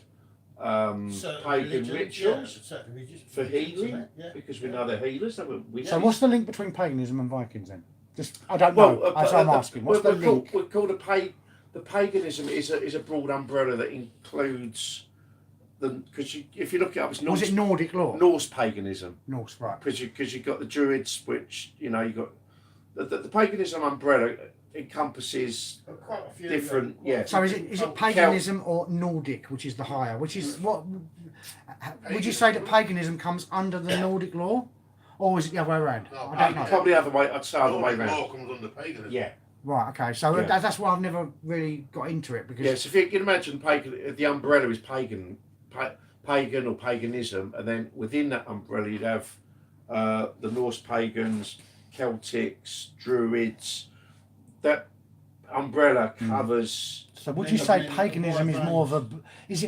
Certain pagan religions, rituals yeah, certain religions, for religions and healing, that, yeah. because we know they're healers. They were witches. So what's the link between paganism and Vikings then? Just I don't know. That's what I'm asking. What's the link? We're called the paganism is a broad umbrella that includes because if you look it up, it's Was it Nordic law? Norse paganism. Norse, right. Because you've got the Druids, which you got the paganism umbrella encompasses Quite a few different. Yeah. So is it paganism or Nordic, which is the higher? Which is what? Would you say that paganism comes under the Nordic law, or is it the other way around? No, I don't know. Probably the other way. I'd say other way Nordic around. law comes under paganism. Yeah. Right. Okay. So Yeah. that's why I've never really got into it because. Yes, if you can imagine, the umbrella is pagan or paganism, and then within that umbrella you'd have the Norse pagans, Celtics, Druids. That umbrella covers. So would you say paganism is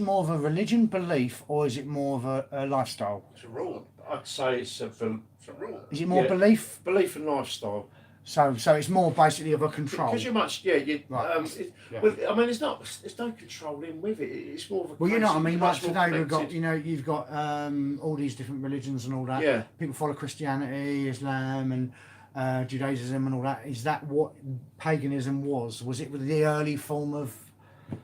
more of a religion belief or is it more of a lifestyle? It's a rule. I'd say it's a It's a rule. Is it more belief? belief and lifestyle. So it's more basically of a control. Because you're much, Right. Well, I mean, there's no control in with it. It's more of a. Well, you know what I mean. you're Like much more today, we've got connected. you've got all these different religions and all that. Yeah. People follow Christianity, Islam, and Judaism and all that. Is that what paganism was? Was it the early form of,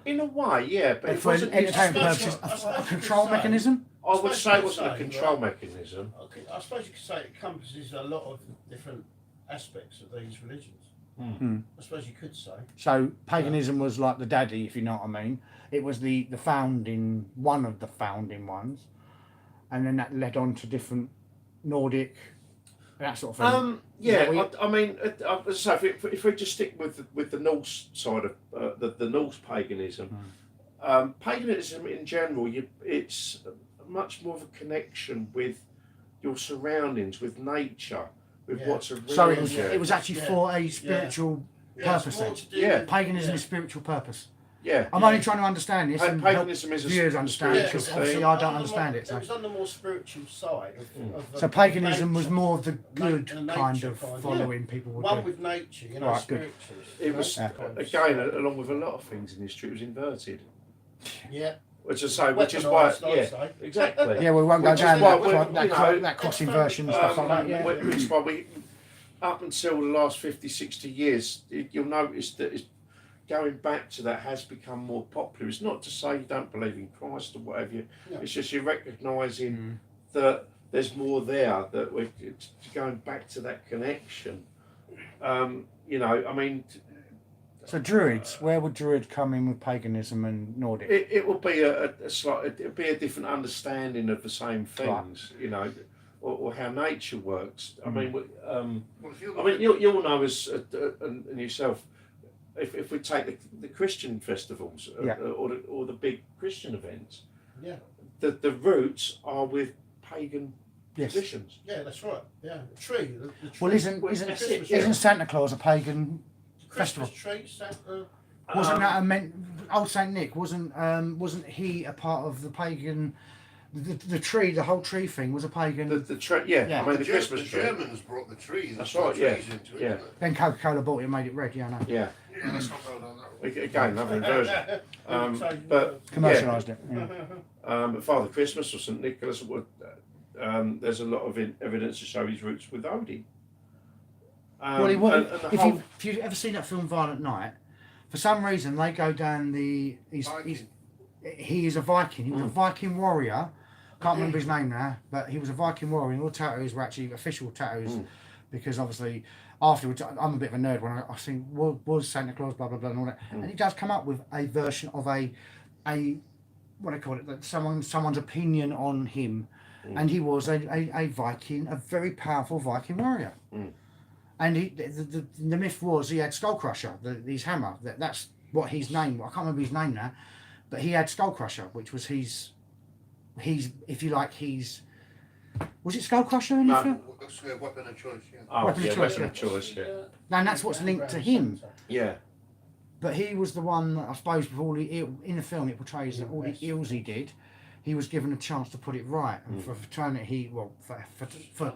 In a way, yeah, but it for wasn't. entertainment I purposes, suppose a you control could say- mechanism? I would say it I wasn't a suppose you could control say, mechanism. Okay, I suppose you could say it encompasses a lot of different aspects of these religions. I suppose you could say. So paganism was like the daddy, if you know what I mean. It was the founding, one of the founding ones, and then that led on to different Nordic, that sort of thing. Yeah, I mean, so if we just stick with the Norse side of the Norse paganism, paganism in general, it's much more of a connection with your surroundings, with nature, with what's around So you. it was actually for a spiritual purpose. Then. Paganism is spiritual purpose. Yeah. I'm only trying to understand this and help Paganism is a viewers understand it spiritual because thing. obviously I don't understand it. It was on the more spiritual side. Of So paganism was nature. more of the good And kind nature of kind, following people would One do. with nature, you know, Right, good. spirituals. It was again, along with a lot of things in history, it was inverted. Yeah. Which I say, which is why, Weaponised, I'd say. exactly. Yeah, we won't go Which is down why that cross inversion and stuff like that. Yeah. Which is why we, up until the last 50, 60 years, you'll notice that it's going back to that has become more popular. It's not to say you don't believe in Christ or whatever. No. It's just you're recognising that there's more there. That we're going back to that connection. You know, I mean. So Druids, where would Druid come in with paganism and Nordic? It will be a slight, it'll be a different understanding of the same things, you know, or how nature works. I mean, you'll know as and yourself, if we take the Christian festivals or the big Christian events, the roots are with pagan traditions. Yeah, that's right. Yeah, the tree. The tree. Well, isn't Santa Claus a pagan Christmas festival? tree, Santa. Wasn't that old Saint Nick? Wasn't he a part of the pagan? The tree, the whole tree thing was a pagan. The tree, yeah. I mean, the Christmas the tree. Germans brought the trees. That's right. Yeah. Trees into it, Yeah. didn't they? Then Coca-Cola bought it and made it red. Yeah, I know. Yeah. Yeah, let's not go down that road. Again, another inversion. But Commercialised it. Yeah. But Father Christmas or St Nicholas, there's a lot of evidence to show his roots with Odin. Well, if you've ever seen that film Violent Night, for some reason they go down he is a Viking. He was a Viking warrior. Can't remember his name now, but he was a Viking warrior. And all tattoos were actually official tattoos, because obviously afterwards I'm a bit of a nerd when I think was Santa Claus blah blah blah and all that, and it does come up with a version of a what do I call it? That someone's opinion on him, and he was a Viking, a very powerful Viking warrior. And the myth was he had Skullcrusher, his hammer. That's what his name. I can't remember his name now, but he had Skullcrusher, which was his if you like was it Skullcrusher in the film? That's a weapon of choice, yeah. Oh, Weapon of choice, weapon of choice, yeah. And that's what's linked to him. Yeah. But he was the one that I suppose with all in the film it portrays that all the ills he did, he was given a chance to put it right. And for fraternity, for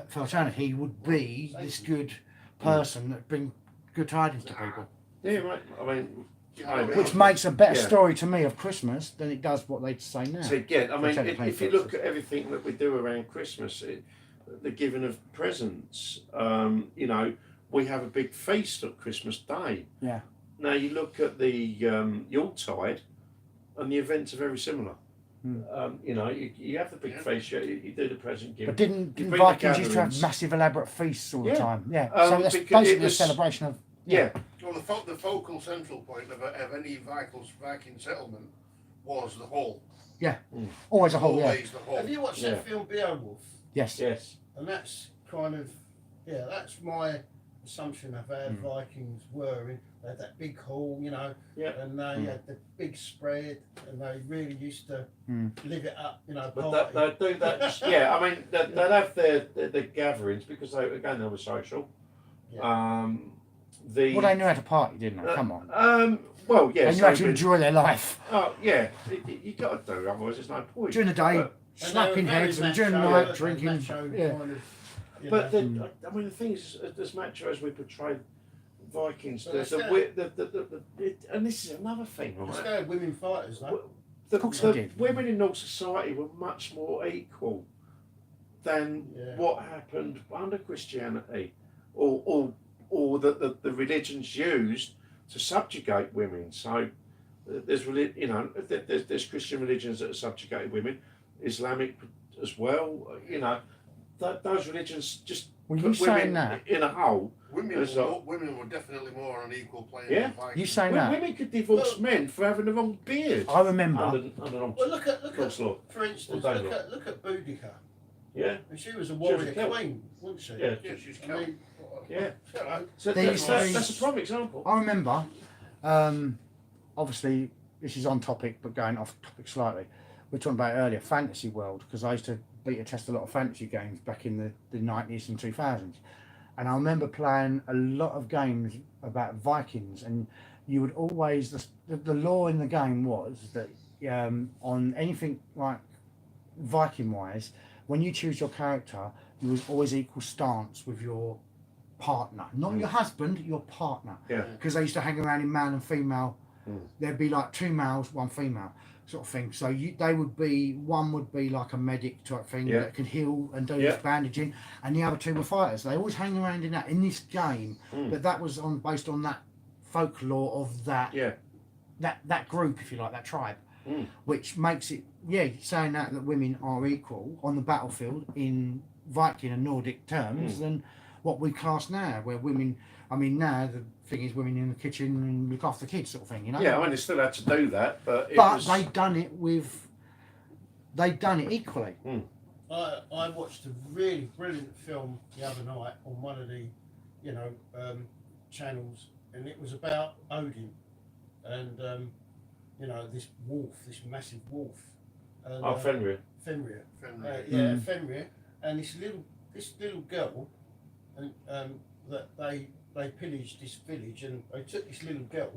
fraternity, he would be this good person that bring good tidings to people. Yeah, right. I mean, You know what I mean? which makes a better Yeah. story to me of Christmas than it does what they say now. So again, I mean, Protect the if you places. look at everything that we do around Christmas, the giving of presents, you know, we have a big feast on Christmas Day. Yeah. Now you look at the Yuletide, and the events are very similar. You know, you have the big feast, you do the present giving. But didn't bring the Vikings used to have gatherings. massive elaborate feasts all the Yeah. time? Yeah. So that's because it basically a was- celebration of. Yeah, Well, the focal central point of any Viking settlement was the hall. Always a whole. Yeah. Always the hall. Have you watched that film Beowulf? Yes. yes. And that's kind of, that's my assumption of how Vikings were. They had that big hall, you know, and they had the big spread, and they really used to live it up, you know. But they do that. Yeah, I mean, they'd have their gatherings because they were social. Yeah. Well, they knew how to party, didn't they? Come on. Well, yes. They knew how to enjoy their life. Oh, yeah. You got to do, otherwise there's no point. During the day, But- slapping heads, and during the night, drinking. Yeah. But I mean, the thing is, as macho as we portray Vikings, and this is another thing, Let's right? go women fighters, though. Of course they The did. women in North Society were much more equal than what happened under Christianity, or that the religions used to subjugate women. So there's there's Christian religions that have subjugated women, Islamic as well. You know, those religions just Well, you put saying women that? in a hole. Women were definitely more on equal plane Yeah. than Vikings. You saying that? Women could divorce men for having the wrong beard. I remember. Under Well, look at God's law. for instance, Well, look at Boudica. Yeah, And she was a was warrior a Celt. queen, wasn't she? yeah, Yeah, she's I Celt. mean, yeah. you know, So These that's days- a prime example. I remember. Obviously, this is on topic, but going off topic slightly. We were talking about it earlier, fantasy world, because I used to beta test a lot of fantasy games back in the 90s and 2000s. And I remember playing a lot of games about Vikings, and you would always, the law in the game was that on anything like Viking wise, when you choose your character, you was always equal stance with your partner, not your husband, your partner. Yeah. Because they used to hang around in male and female. There'd be like 2 males, 1 female, sort of thing. So one would be like a medic type thing that could heal and do this bandaging, and the other 2 were fighters. They always hang around in this game, but that was based on that folklore of that that group, if you like, that tribe, which makes it saying that women are equal on the battlefield in Viking and Nordic terms than what we class now, where women. I mean, now the thing is, women in the kitchen and look after the kids, sort of thing, you know. Yeah, I mean, they still had to do that, but they'd done it equally. I watched a really brilliant film the other night on one of the, channels, and it was about Odin, and this wolf, this massive wolf. And, Fenrir. Fenrir. Fenrir. Fenrir, and this little girl, and that they pillaged this village, and they took this little girl,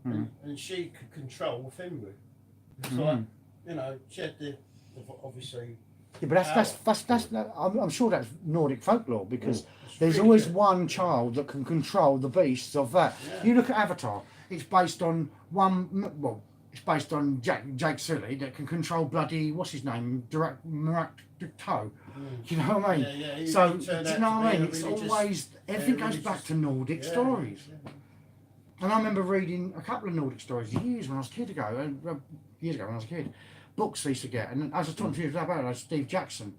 and she could control Fenrir. It's like, she had the obviously. Yeah, but that's I'm sure that's Nordic folklore, because there's really always good. one child that can control the beasts of that. Yeah. You look at Avatar; it's based on it's based on Jake Sully that can control bloody what's his name, Murak Toe. You know what I mean? Yeah, he So turned do you out know to what I be mean? a It's religious- always everything goes religious- back to Nordic stories. Yeah. And I remember reading a couple of Nordic stories years when I was a kid ago, years ago when I was a kid. Books I used to get, and as I was talking to you about, like Steve Jackson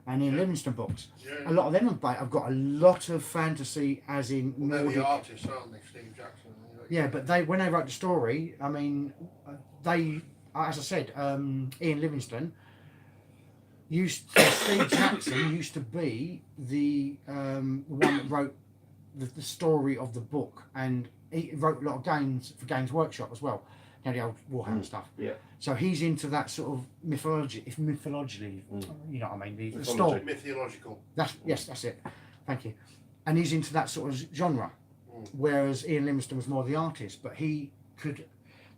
and Ian Livingstone books. Yeah. A lot of them have got a lot of fantasy, as in Well, they're Nordic. the artists, aren't they, Steve Jackson? Yeah, but when they wrote the story, I mean, they, as I said, Ian Livingstone Steve Jackson used to be the one that wrote the story of the book, and he wrote a lot of games for Games Workshop as well. You know, the old Warhammer stuff. Yeah. So he's into that sort of mythology, you know what I mean? The story. Mythology. Mythological. That's it. Thank you. And he's into that sort of genre, whereas Ian Livingstone was more the artist. But he could,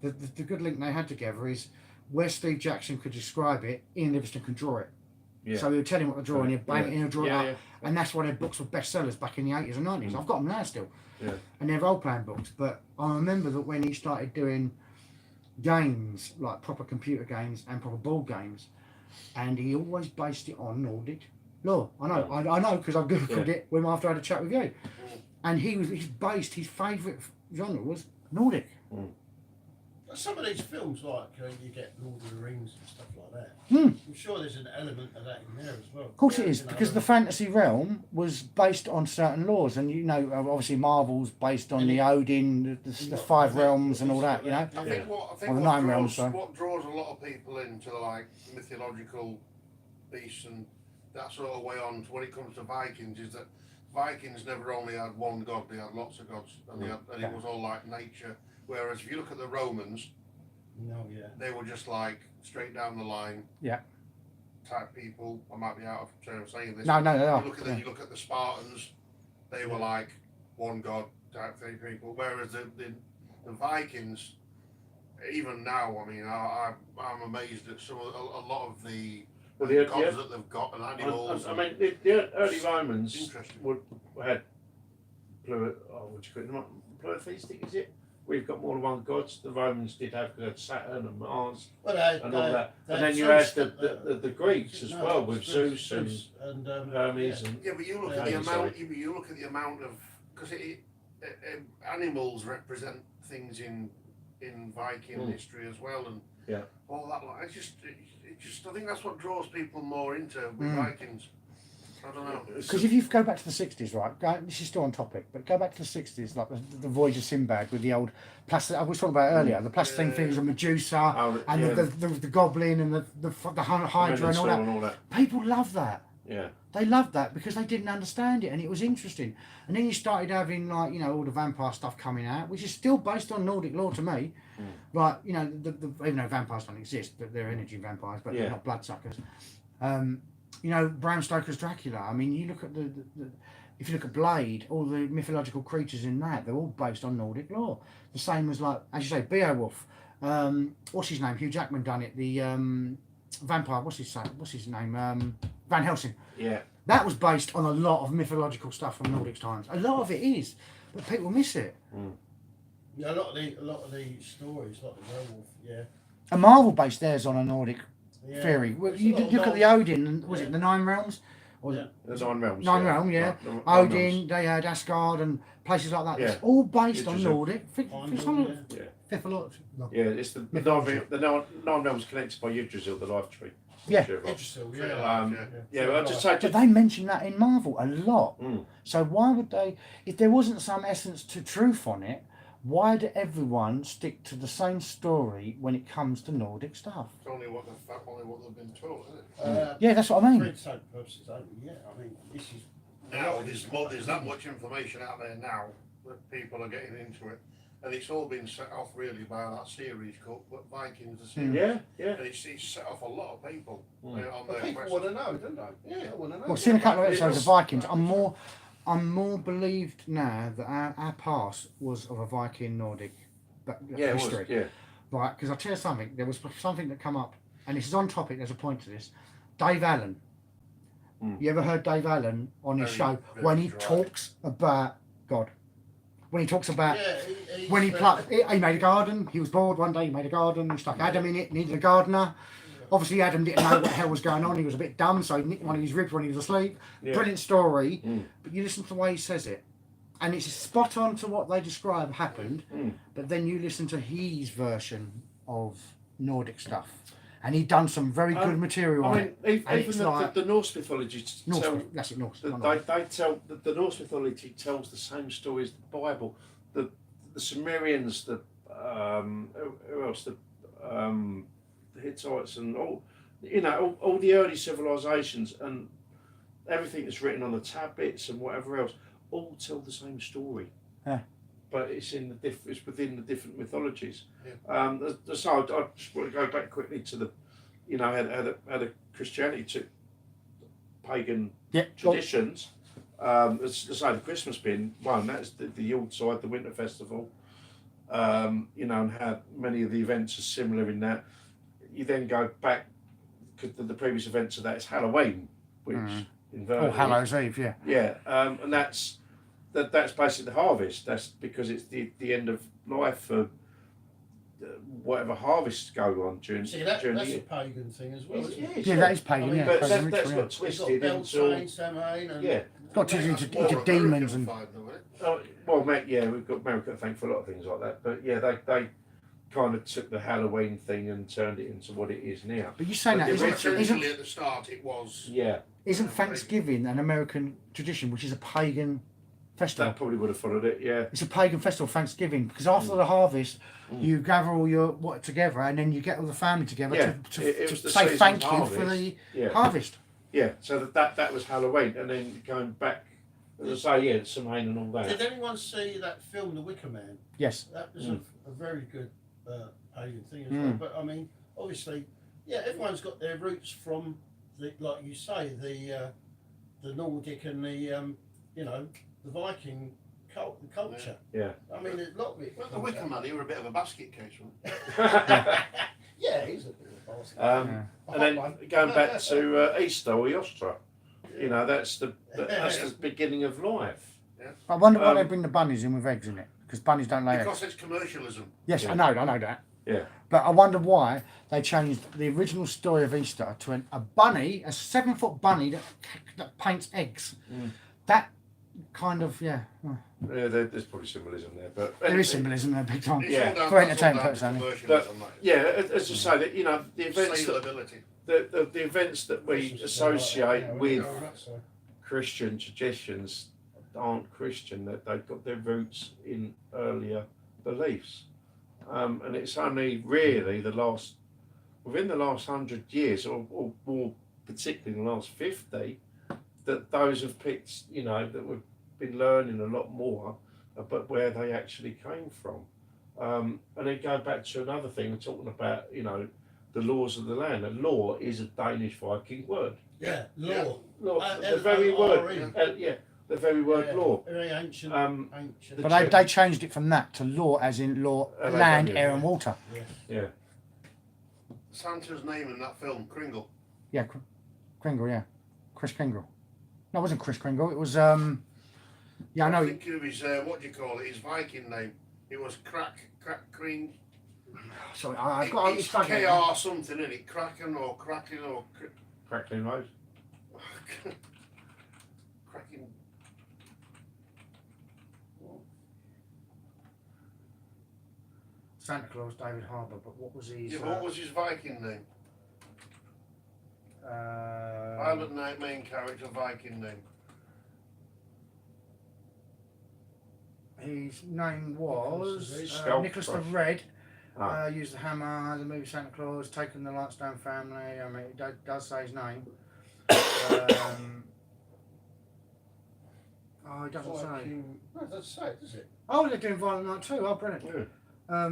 the good link they had together is where Steve Jackson could describe it, Ian Livingstone could draw it. Yeah. So he'll tell him what to draw, and he'll bang it, and he'll draw it up. Yeah. And that's why their books were bestsellers back in the 80s and 90s. I've got them now still. Yeah. And they're role-playing books. But I remember that when he started doing games, like proper computer games and proper board games, and he always based it on Nordic lore. I know, because I googled it when after I had a chat with you. And his favourite genre was Nordic. Some of these films, like you get Lord of the Rings and stuff like that. I'm sure there's an element of that in there as well. Of course it is, because the fantasy realm was based on certain laws, and obviously Marvel's based on the Odin, the five realms and all that. I think Or the nine realms, sorry. what draws a lot of people into like mythological beasts and that sort of way on when it comes to Vikings is that Vikings never only had one god; they had lots of gods, and it was all like nature. Whereas if you look at the Romans, they were just like straight down the line type people. I might be out of turn of saying this. No, they are. You look at the Spartans, they were like one god type thing people. Whereas the Vikings, even now, I mean, I'm amazed at a lot of the gods that they've got and animals. I mean, the early Romans Interesting. had polytheistic, is it? We've got more than one gods. The Romans did have Saturn and Mars and all that. And then you had the Greeks as well with Zeus and Hermes. And But you look at the amount. You look at the amount of because animals represent things in Viking history as well, and all that. Like, I think that's what draws people more into with Vikings. I don't know. Because if you go back to the 60s, right, this is still on topic, but go back to the 60s, like the Voyage of Sinbad with the old plastic, I was talking about earlier, the plastic things of Medusa and the goblin and the Hydra and all that. People love that. Yeah. They loved that because they didn't understand it and it was interesting. And then you started having all the vampire stuff coming out, which is still based on Nordic lore to me. Like, even though vampires don't exist, but they're energy vampires, but they're not bloodsuckers. Bram Stoker's Dracula. I mean, you look at if you look at Blade, all the mythological creatures in that, they're all based on Nordic lore. The same as, like, as you say, Beowulf. What's his name? Hugh Jackman done it. The vampire. What's his name? Van Helsing. Yeah. That was based on a lot of mythological stuff from Nordic times. A lot of it is, but people miss it. Yeah, a lot of the stories, like the werewolf. And Marvel based theirs on a Nordic theory. Well, you look at the Odin, was it the Nine Realms? The Nine Realms. Nine Realm, yeah. Odin, they had Asgard and places like that. It's all based on Nordic. Fifth a lot. It's the Nine Realms connected by Yggdrasil, the life tree. Yggdrasil, But they mention that in Marvel a lot. So why would they, if there wasn't some essence to truth on it, why do everyone stick to the same story when it comes to Nordic stuff? It's only what they've been told, isn't it? Yeah, that's what I mean. I mean, this is Now there's that much information out there now that people are getting into it, and it's all been set off really by that series called Vikings, the series. And it's set off a lot of people on their people want to know, don't they? Yeah, want to know. Well, seeing a couple of episodes of Vikings, I'm more believed now that our past was of a Viking Nordic history. Right, because I'll tell you something, there was something that come up, and this is on topic, there's a point to this. Dave Allen. You ever heard Dave Allen on his show when he talks about God? When he talks about he made a garden, he was bored one day, he made a garden, he stuck Adam in it, needed a gardener. Obviously Adam didn't know what the hell was going on, he was a bit dumb, so he nicked one of his ribs when he was asleep. Brilliant story, but you listen to the way he says it, and it's spot on to what they describe happened, but then you listen to his version of Nordic stuff. And he'd done some very good material on it. Even the Norse mythology that's it, Norse. They tell the Norse mythology tells the same story as the Bible. The Sumerians, who else? The Hittites and all the early civilizations and everything that's written on the tablets and whatever else all tell the same story. Yeah. But it's it's within the different mythologies. So I just want to go back quickly to the, how the Christianity took pagan traditions. As say the Christmas bin one, that's the Yuletide, the Winter Festival. And how many of the events are similar in that. You then go back the previous events of that is Halloween, which inverted. Or Hallows Eve, yeah. Yeah, and that's basically the harvest. That's because it's the end of life for whatever harvests go on during See, that's the a year. pagan thing as well, It isn't it? is, Yeah, that is pagan, I mean, yeah. But pagan that's ritual, got yeah. It's got twisted Beltane, into Samhain, and yeah. Got twisted That's into, more into American demons and. side, though, isn't it? Oh, well, mate, yeah, we've got America to thank for a lot of things like that. But yeah, they kind of took the Halloween thing and turned it into what it is now. But you're saying But that the isn't, Originally at the start it was. Yeah, isn't Thanksgiving an American tradition, which is a pagan festival? that probably would have followed it. Yeah, It's a pagan festival, Thanksgiving, because after the harvest, you gather all your together, and then you get all the family together Yeah, to it was the say season's thank you for harvest. the yeah, harvest. yeah. So that was Halloween, and then going back, as I say, yeah, Samhain and all Did that. anyone see that film, The Wicker Man? Yes. That was a very good pagan thing as well. But I mean, obviously, yeah, everyone's got their roots from the, like you say, the Nordic and the you know, the Viking culture. Yeah. I mean, there's a lot of it. Well, the Wicker Man, he were a bit of a basket case, wasn't Yeah, he's a bit of a basket. And then going back to Easter or Eostra, you know, that's the beginning of life. I wonder why they bring the bunnies in with eggs in it, because bunnies don't lay eggs. Because it's commercialism. Yes, Yeah. I know that. Yeah. But I wonder why they changed the original story of Easter to a bunny, a 7-foot bunny that paints eggs. That kind of, yeah. Yeah, there's probably symbolism there, but There is symbolism there, big time. It's Yeah. all down- For that's all entertainment down to purposes only. commercialism, like, yeah, as I say, that you know the events that, saleability. the events that we associate with Christian traditions aren't Christian. That they've got their roots in earlier beliefs, and it's only really within the last 100 years, or more particularly in the last 50, that those have picked, you know, that we've been learning a lot more about where they actually came from. And then go back to another thing, we're talking about, you know, the laws of the land. And law is a Danish Viking word. Yeah, law. Law, the very word, the very word law. Very ancient. Ancient. But they changed it from that to law, as in law, land, air, and water. Yeah. Santa's name in that film, Kringle. Yeah, Kringle, yeah. Chris Kringle. No, it wasn't Chris Kringle. It was, yeah, I know. I think of his, what do you call it, his Viking name. It was Kring. Sorry, I've got It's it's KR something, isn't it? Kraken or Kraken or Crackling Road. Kraken. Santa Claus, David Harbour, but what was his? Yeah, but what was his Viking name? Island Night main character Viking name. His name was Skull Nicholas the Crush. Red. Ah. Used the hammer, the movie Santa Claus, taken the Lightstone family. I mean, it does say his name. Oh, it doesn't say. No, it doesn't say it, does it? Oh, they're doing Violent Night too. Oh, brilliant. Yeah.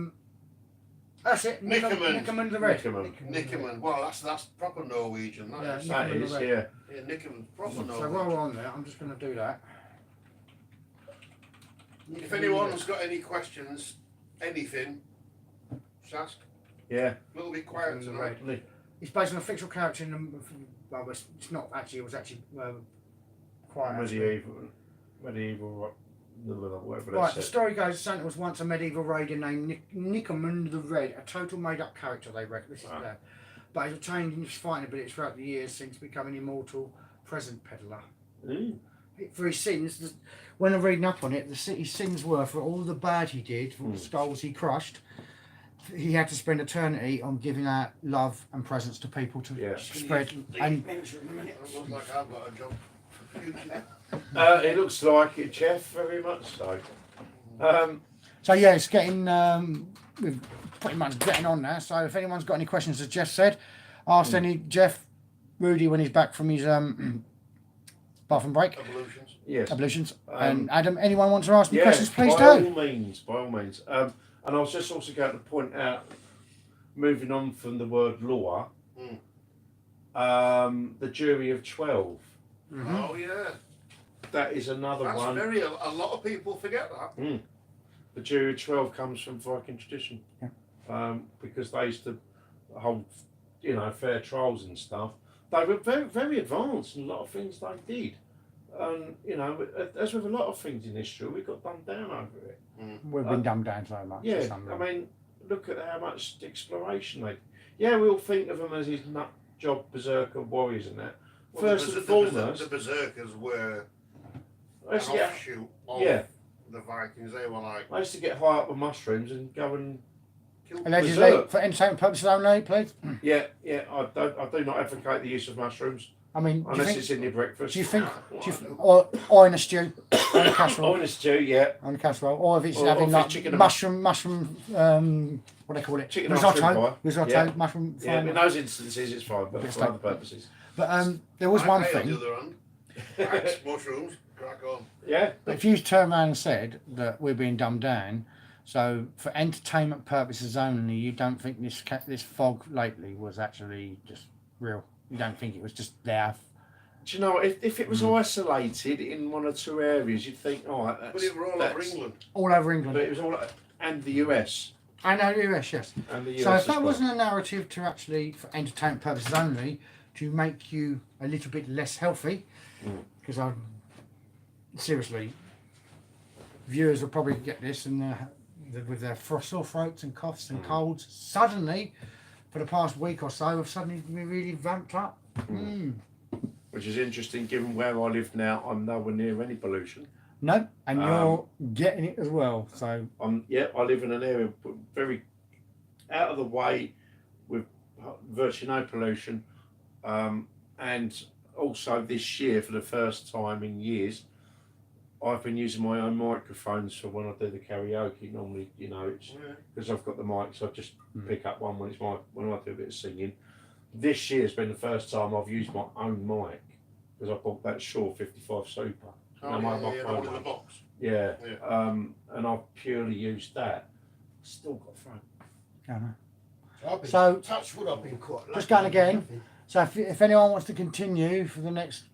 That's it. Nickerman. Nickerman the Red. Nickerman. Well, that's proper Norwegian. That Yeah, is. That Nickerman is, the Red. yeah. Yeah, Nickerman's proper So Norwegian. while we're on there, I'm just going to do that. If anyone's got any questions, anything, just ask. Yeah. A little bit quiet tonight. It's based on a fictional character in the. Well, it's not actually. It was actually quite. Medieval, whatever Right, they the said. story goes Santa was once a medieval raider named Nickerman the Red, a total made up character, they reckon. This is there. But he's changed in his fighting abilities throughout the years since becoming immortal present peddler. For his sins, when I'm reading up on it, his sins were for all the bad he did, for all the skulls he crushed. He had to spend eternity on giving out love and presents to people to spread. And It looks like I've got a job. It looks like it, Jeff, very much so. so yeah, it's getting we're pretty much getting on now. So if anyone's got any questions, as Jeff said, ask any Jeff Rudy when he's back from his bathroom break. Evolutions. Yes. Ablutions. And Adam, anyone wants to ask me Yeah, questions, please by do. By all means. And I was just also going to point out, moving on from the word law, the jury of 12. Oh yeah. That is another That's one. very. A lot of people forget that. The jury of 12 comes from Viking tradition. Yeah. Because they used to hold you know, fair trials and stuff. They were very, very advanced in a lot of things they did. And, you know, as with a lot of things in history, we got dumbed down over it. We've been dumbed down so much. Yeah, I mean, look at how much exploration they. Yeah, we all think of them as these nut job berserker warriors and that. Well, First and foremost, the berserkers were an let's get, offshoot of yeah, the Vikings. They were like I used to get high up with mushrooms and go and kill Allegedly, berserk. for entertainment purposes only, please. yeah. I do not advocate the use of mushrooms I mean, unless it's in your breakfast. do you think, or in a stew, or in a casserole, Honest stew, yeah. on a casserole, or if it's Or having if like it's chicken and mushroom, what do they call it? Chicken and mushroom Risotto, pie. risotto, Yeah. mushroom. Yeah, fine. in those instances it's fine, but Bit of for other steak. purposes. But there was one On the thing. other hand, axe, mushrooms, crack on. Yeah. If you turned around and said that we're being dumbed down, so for entertainment purposes only, you don't think this fog lately was actually just real? You don't think it was just there? Do you know, if it was isolated in one or two areas, you'd think, all right, that's... But it were all over England. All over England. But it was all... And the US. I know, US, yes. And the US So if as that well. wasn't a narrative to actually, for entertainment purposes only, to make you a little bit less healthy, because seriously, viewers will probably get this and with their sore throats and coughs and colds, suddenly, for the past week or so, have suddenly been really ramped up. Which is interesting, given where I live now, I'm nowhere near any pollution. No, and you're getting it as well. So I live in an area very out of the way with virtually no pollution, and also this year, for the first time in years, I've been using my own microphones for when I do the karaoke. Normally, you know, it's because I've got the mic, so I just pick up one when I do a bit of singing. This year's been the first time I've used my own mic because I bought that Shure 55 Super. Oh, my the one in the box. Yeah. And I've purely used that. Still got throat. I know. I've been, So- touch wood, I've been quite lucky. Just going again. Nothing. So if anyone wants to continue for the next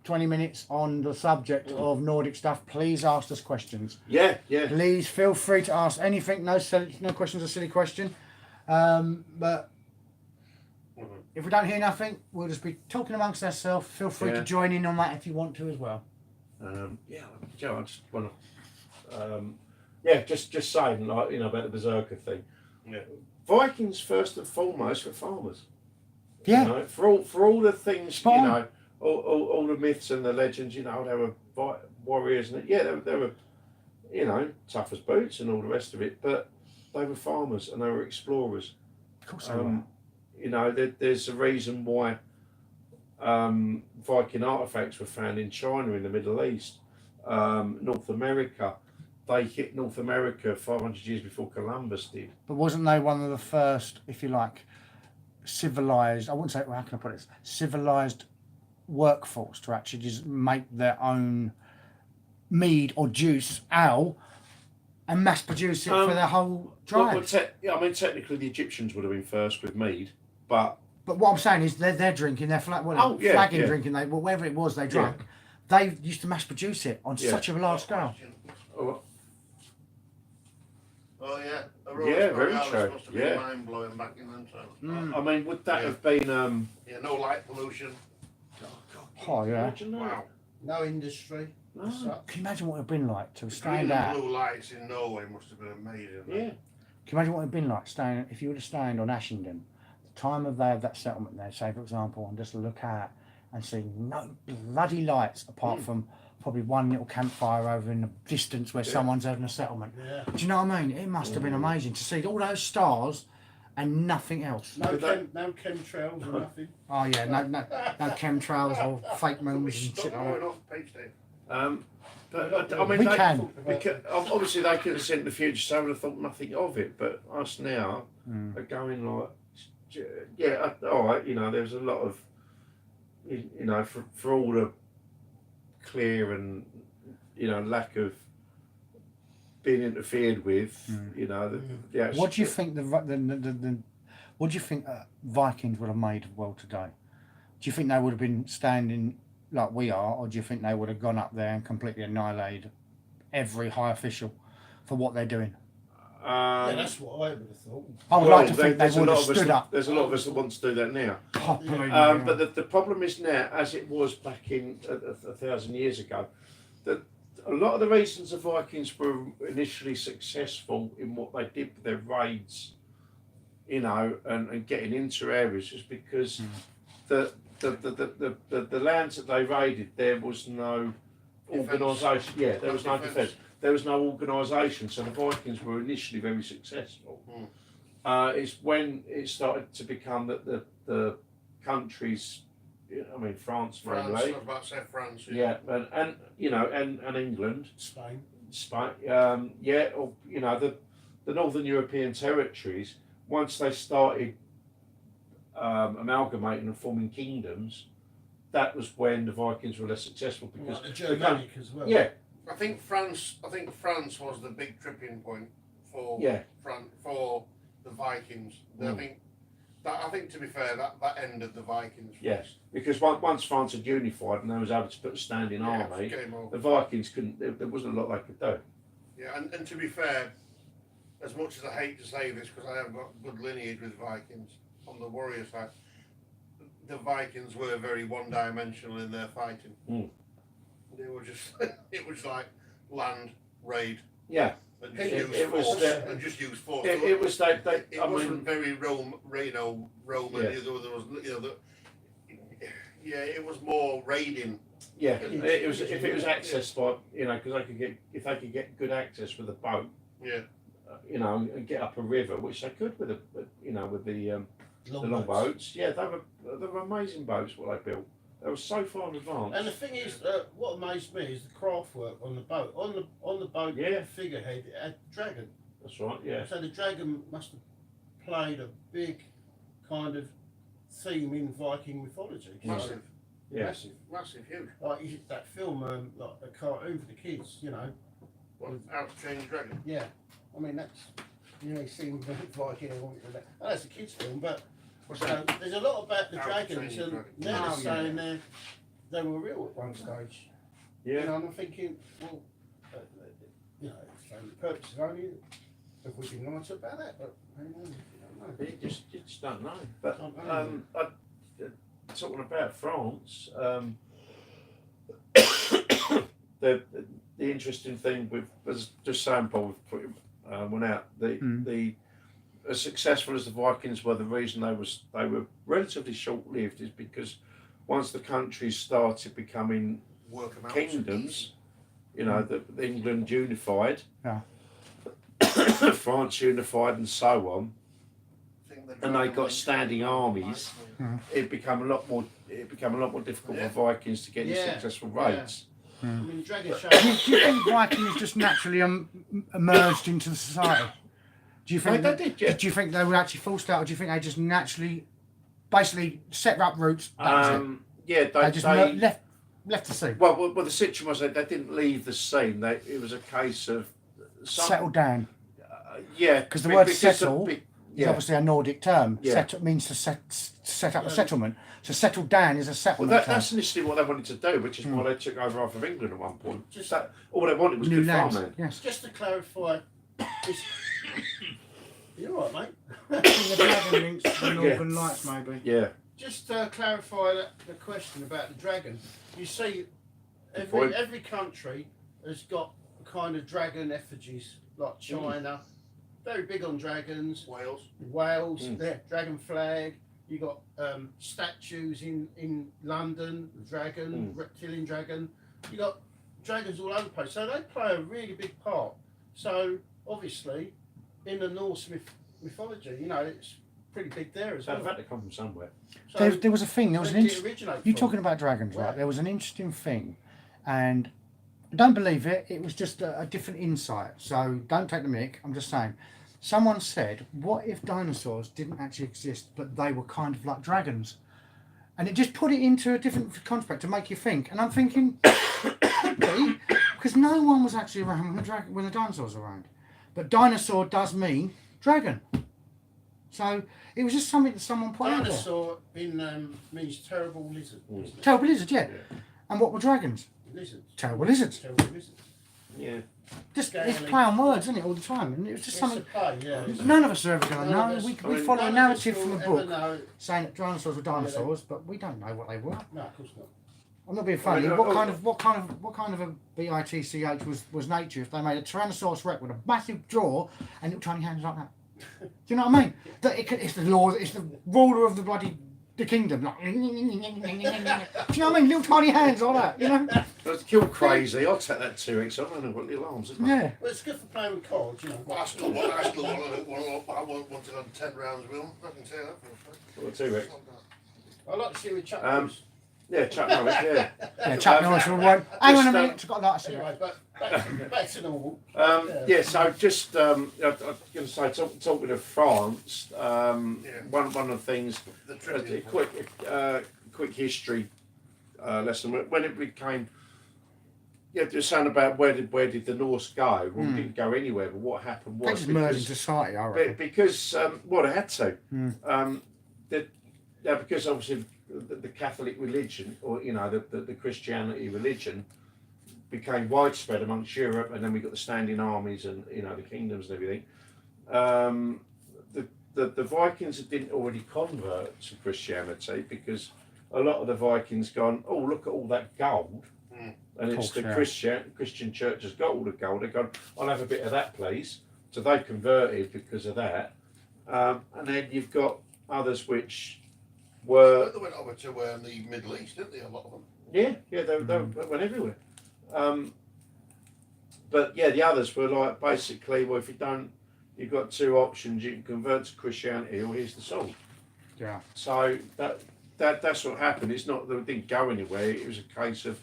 20 minutes on the subject of Nordic stuff, please ask us questions. Yeah, yeah. Please feel free to ask anything. No questions a silly question. But if we don't hear nothing, we'll just be talking amongst ourselves. Feel free to join in on that if you want to as well. I just want to, just saying, like, you know, about the berserker thing. Yeah. Vikings first and foremost were farmers. Yeah. You know, for all the things, Spot you on. know, all the myths and the legends, you know, they were warriors and they were, you know, tough as boots and all the rest of it, but they were farmers and they were explorers. Of course they were. You know, there's a reason why Viking artifacts were found in China, in the Middle East, North America. They hit North America 500 years before Columbus did. But wasn't they one of the first, if you like, civilized, I wouldn't say, well, how can I put it, civilized workforce to actually just make their own mead or juice, ale, and mass produce it for their whole tribe? I mean, technically the Egyptians would have been first with mead, but But what I'm saying is they're drinking, they're flagging drinking, whatever it was they drank, they used to mass produce it on such a large scale. Oh yeah, very true. Must have been mind blowing back in them times. I mean, would that have been? Yeah, no light pollution. Oh yeah. Imagine that. Wow. No industry. No. Such. Can you imagine what it would have been like to The stand green and out? blue lights in Norway must have been amazing. Yeah. Can you imagine what it would have been like staying, if you were to stand on Ashington, the time of day of that settlement there, say for example, and just look out and see no bloody lights apart from probably one little campfire over in the distance where someone's having a settlement. Yeah. Do you know what I mean? It must have been amazing to see all those stars and nothing else. No chemtrails or nothing. Oh yeah, no chemtrails or fake moons and shit like Going that. off page there. But I mean, We they, can. Because, obviously, they could have seen the future, so would have thought nothing of it. But us now are going like, all right, you know, there's a lot of, you know, for all the clear and, you know, lack of being interfered with, you know, the actual, What do you think what do you think Vikings would have made of world today? Do you think they would have been standing like we are, or do you think they would have gone up there and completely annihilated every high official for what they're doing? Yeah, that's what I would have thought. I would like to think they would have stood up. There's a lot of us that want to do that now. Oh, believe me, But the problem is now, as it was back in 1,000 years ago, that a lot of the reasons the Vikings were initially successful in what they did with their raids, you know, and getting into areas is because the lands that they raided, there was no organisation. Yeah, there was no defence. There was no organisation, so the Vikings were initially very successful. It's when it started to become that the countries, I mean France France, I mainly, was about to say France. yeah, and you know, and England, Spain. yeah, or you know, the Northern European territories. Once they started amalgamating and forming kingdoms, that was when the Vikings were less successful because Like the Germanic as well. yeah. I think France was the big tripping point for for the Vikings. I think to be fair, that ended the Vikings. Yes, because once France had unified and they was able to put a standing army, the Vikings couldn't. There wasn't a lot they could do. Yeah, and to be fair, as much as I hate to say this because I have got good lineage with Vikings on the warrior side, the Vikings were very one-dimensional in their fighting. They were just it was like land raid. Yeah. And just use force. And just use force. It was they It wasn't very Roman. Yeah. There was, yeah, it was more raiding. Yeah, it was if it was accessed by because if they could get good access with a boat. Yeah. And get up a river, which they could with the long boats. Yeah, they were amazing boats what they built. They were so far in advance. And the thing is, what amazed me is the craft work on the boat. On the boat figurehead, it had a dragon. That's right. Yeah. So the dragon must have played a big kind of theme in Viking mythology. Massive. Yeah. Massive, huge. Like that film, like a cartoon for the kids, What, How to Train Your Dragon? Yeah, I mean that's you seen Viking and all that. Oh, that's a kids film, but there's a lot about the How to Train dragons, Your and Dragon. now they're saying they were real at one stage. Yeah. And I'm thinking, well, it's only purposes only. Have we been nice about that? But who knows? You don't know. You just don't know. But talking about France, the interesting thing was just saying, Paul, went out. The as successful as the Vikings were, the reason they were relatively short lived is because once the countries started becoming kingdoms, the England unified, France unified, and so on, and they got standing armies. It became a lot more difficult for Vikings to get any successful raids. I mean, Dragon Show. Do you think Vikings just naturally emerged into the society? Do you think they did? Yeah. Do you think they were actually forced out, or do you think they just naturally, basically set up roots? Yeah, they just left the scene. Well, the situation was that they didn't leave the scene. It was a case of settle down. Yeah, because the word settle is obviously a Nordic term. Yeah. Settle means to set up a settlement. So settle down is a settlement. Well, that's initially what they wanted to do, which is why they took over half of England at one point. All they wanted was new good lands. farmland. Yes. Just to clarify, you're all right, mate. The dragon links the Northern Lights, maybe. Yeah. Just to clarify the question about the dragon, you see, every country has got kind of dragon effigies, like China, very big on dragons. Wales, dragon flag. You got statues in London, the dragon, reptilian dragon. You got dragons all over the place, so they play a really big part. So obviously, in the Norse mythology, it's pretty big there as well. They've had to come from somewhere. So there was a thing. There was an You're talking about dragons, right? There was an interesting thing, and don't believe it. It was just a different insight. So don't take the mick. I'm just saying. Someone said, "What if dinosaurs didn't actually exist, but they were kind of like dragons?" And it just put it into a different context to make you think. And I'm thinking, could be, because no one was actually around when the dinosaurs were around. But dinosaur does mean dragon. So it was just something that someone put out there. Dinosaur means terrible lizard. Terrible lizard, yeah. And what were dragons? Lizards. Terrible lizards. Terrible lizards. Yeah. Just Scaling. it's play on words, isn't it, all the time? And it was just It's something a play, yeah. It's- none of us are ever going to None know. of us- We follow a none of us narrative from will a ever book know. saying that dinosaurs were dinosaurs, but we don't know what they were. No, of course not. I'm not being funny. I mean, What kind of a bitch was nature if they made a Tyrannosaurus Rex with a massive jaw and little tiny hands like that? Do you know what I mean? That it's the law. It's the ruler of the kingdom. Like, do you know what I mean? Little tiny hands like that. You know? That's kill crazy. I'll take that T-Rex. I don't know what little arms, isn't it? Yeah. Well, it's good for playing with cards, you know. But I still want to go 10 rounds with them. I can say that for a fact. Or T-Rex. I like to see with Chuck Um, Yeah, Chuck Norris, yeah. Yeah. Chuck Norris will won't. Hang on a Just, minute. I've got that. Anyway, but back to normal. Yeah, so just, I'm going to say, talking of France, one of the things, The a trivia. quick history lesson, when it became, they're saying about where did the Norse go? Well, we didn't go anywhere, but what happened They was just merged into society, I reckon. because well, they had to. Because obviously the Catholic religion, or the Christianity religion, became widespread amongst Europe, and then we got the standing armies and the kingdoms and everything. The Vikings didn't already convert to Christianity because a lot of the Vikings gone, oh, look at all that gold. And it's the Christian church has got all the gold. They've gone, I'll have a bit of that, please. So they converted because of that. And then you've got others which were... They went over to the Middle East, didn't they, a lot of them? Yeah, they went everywhere. But yeah, the others were like, basically, well, if you don't, you've got two options. You can convert to Christianity or here's the sword. Yeah. So that's what happened. It's not that we didn't go anywhere. It was a case of,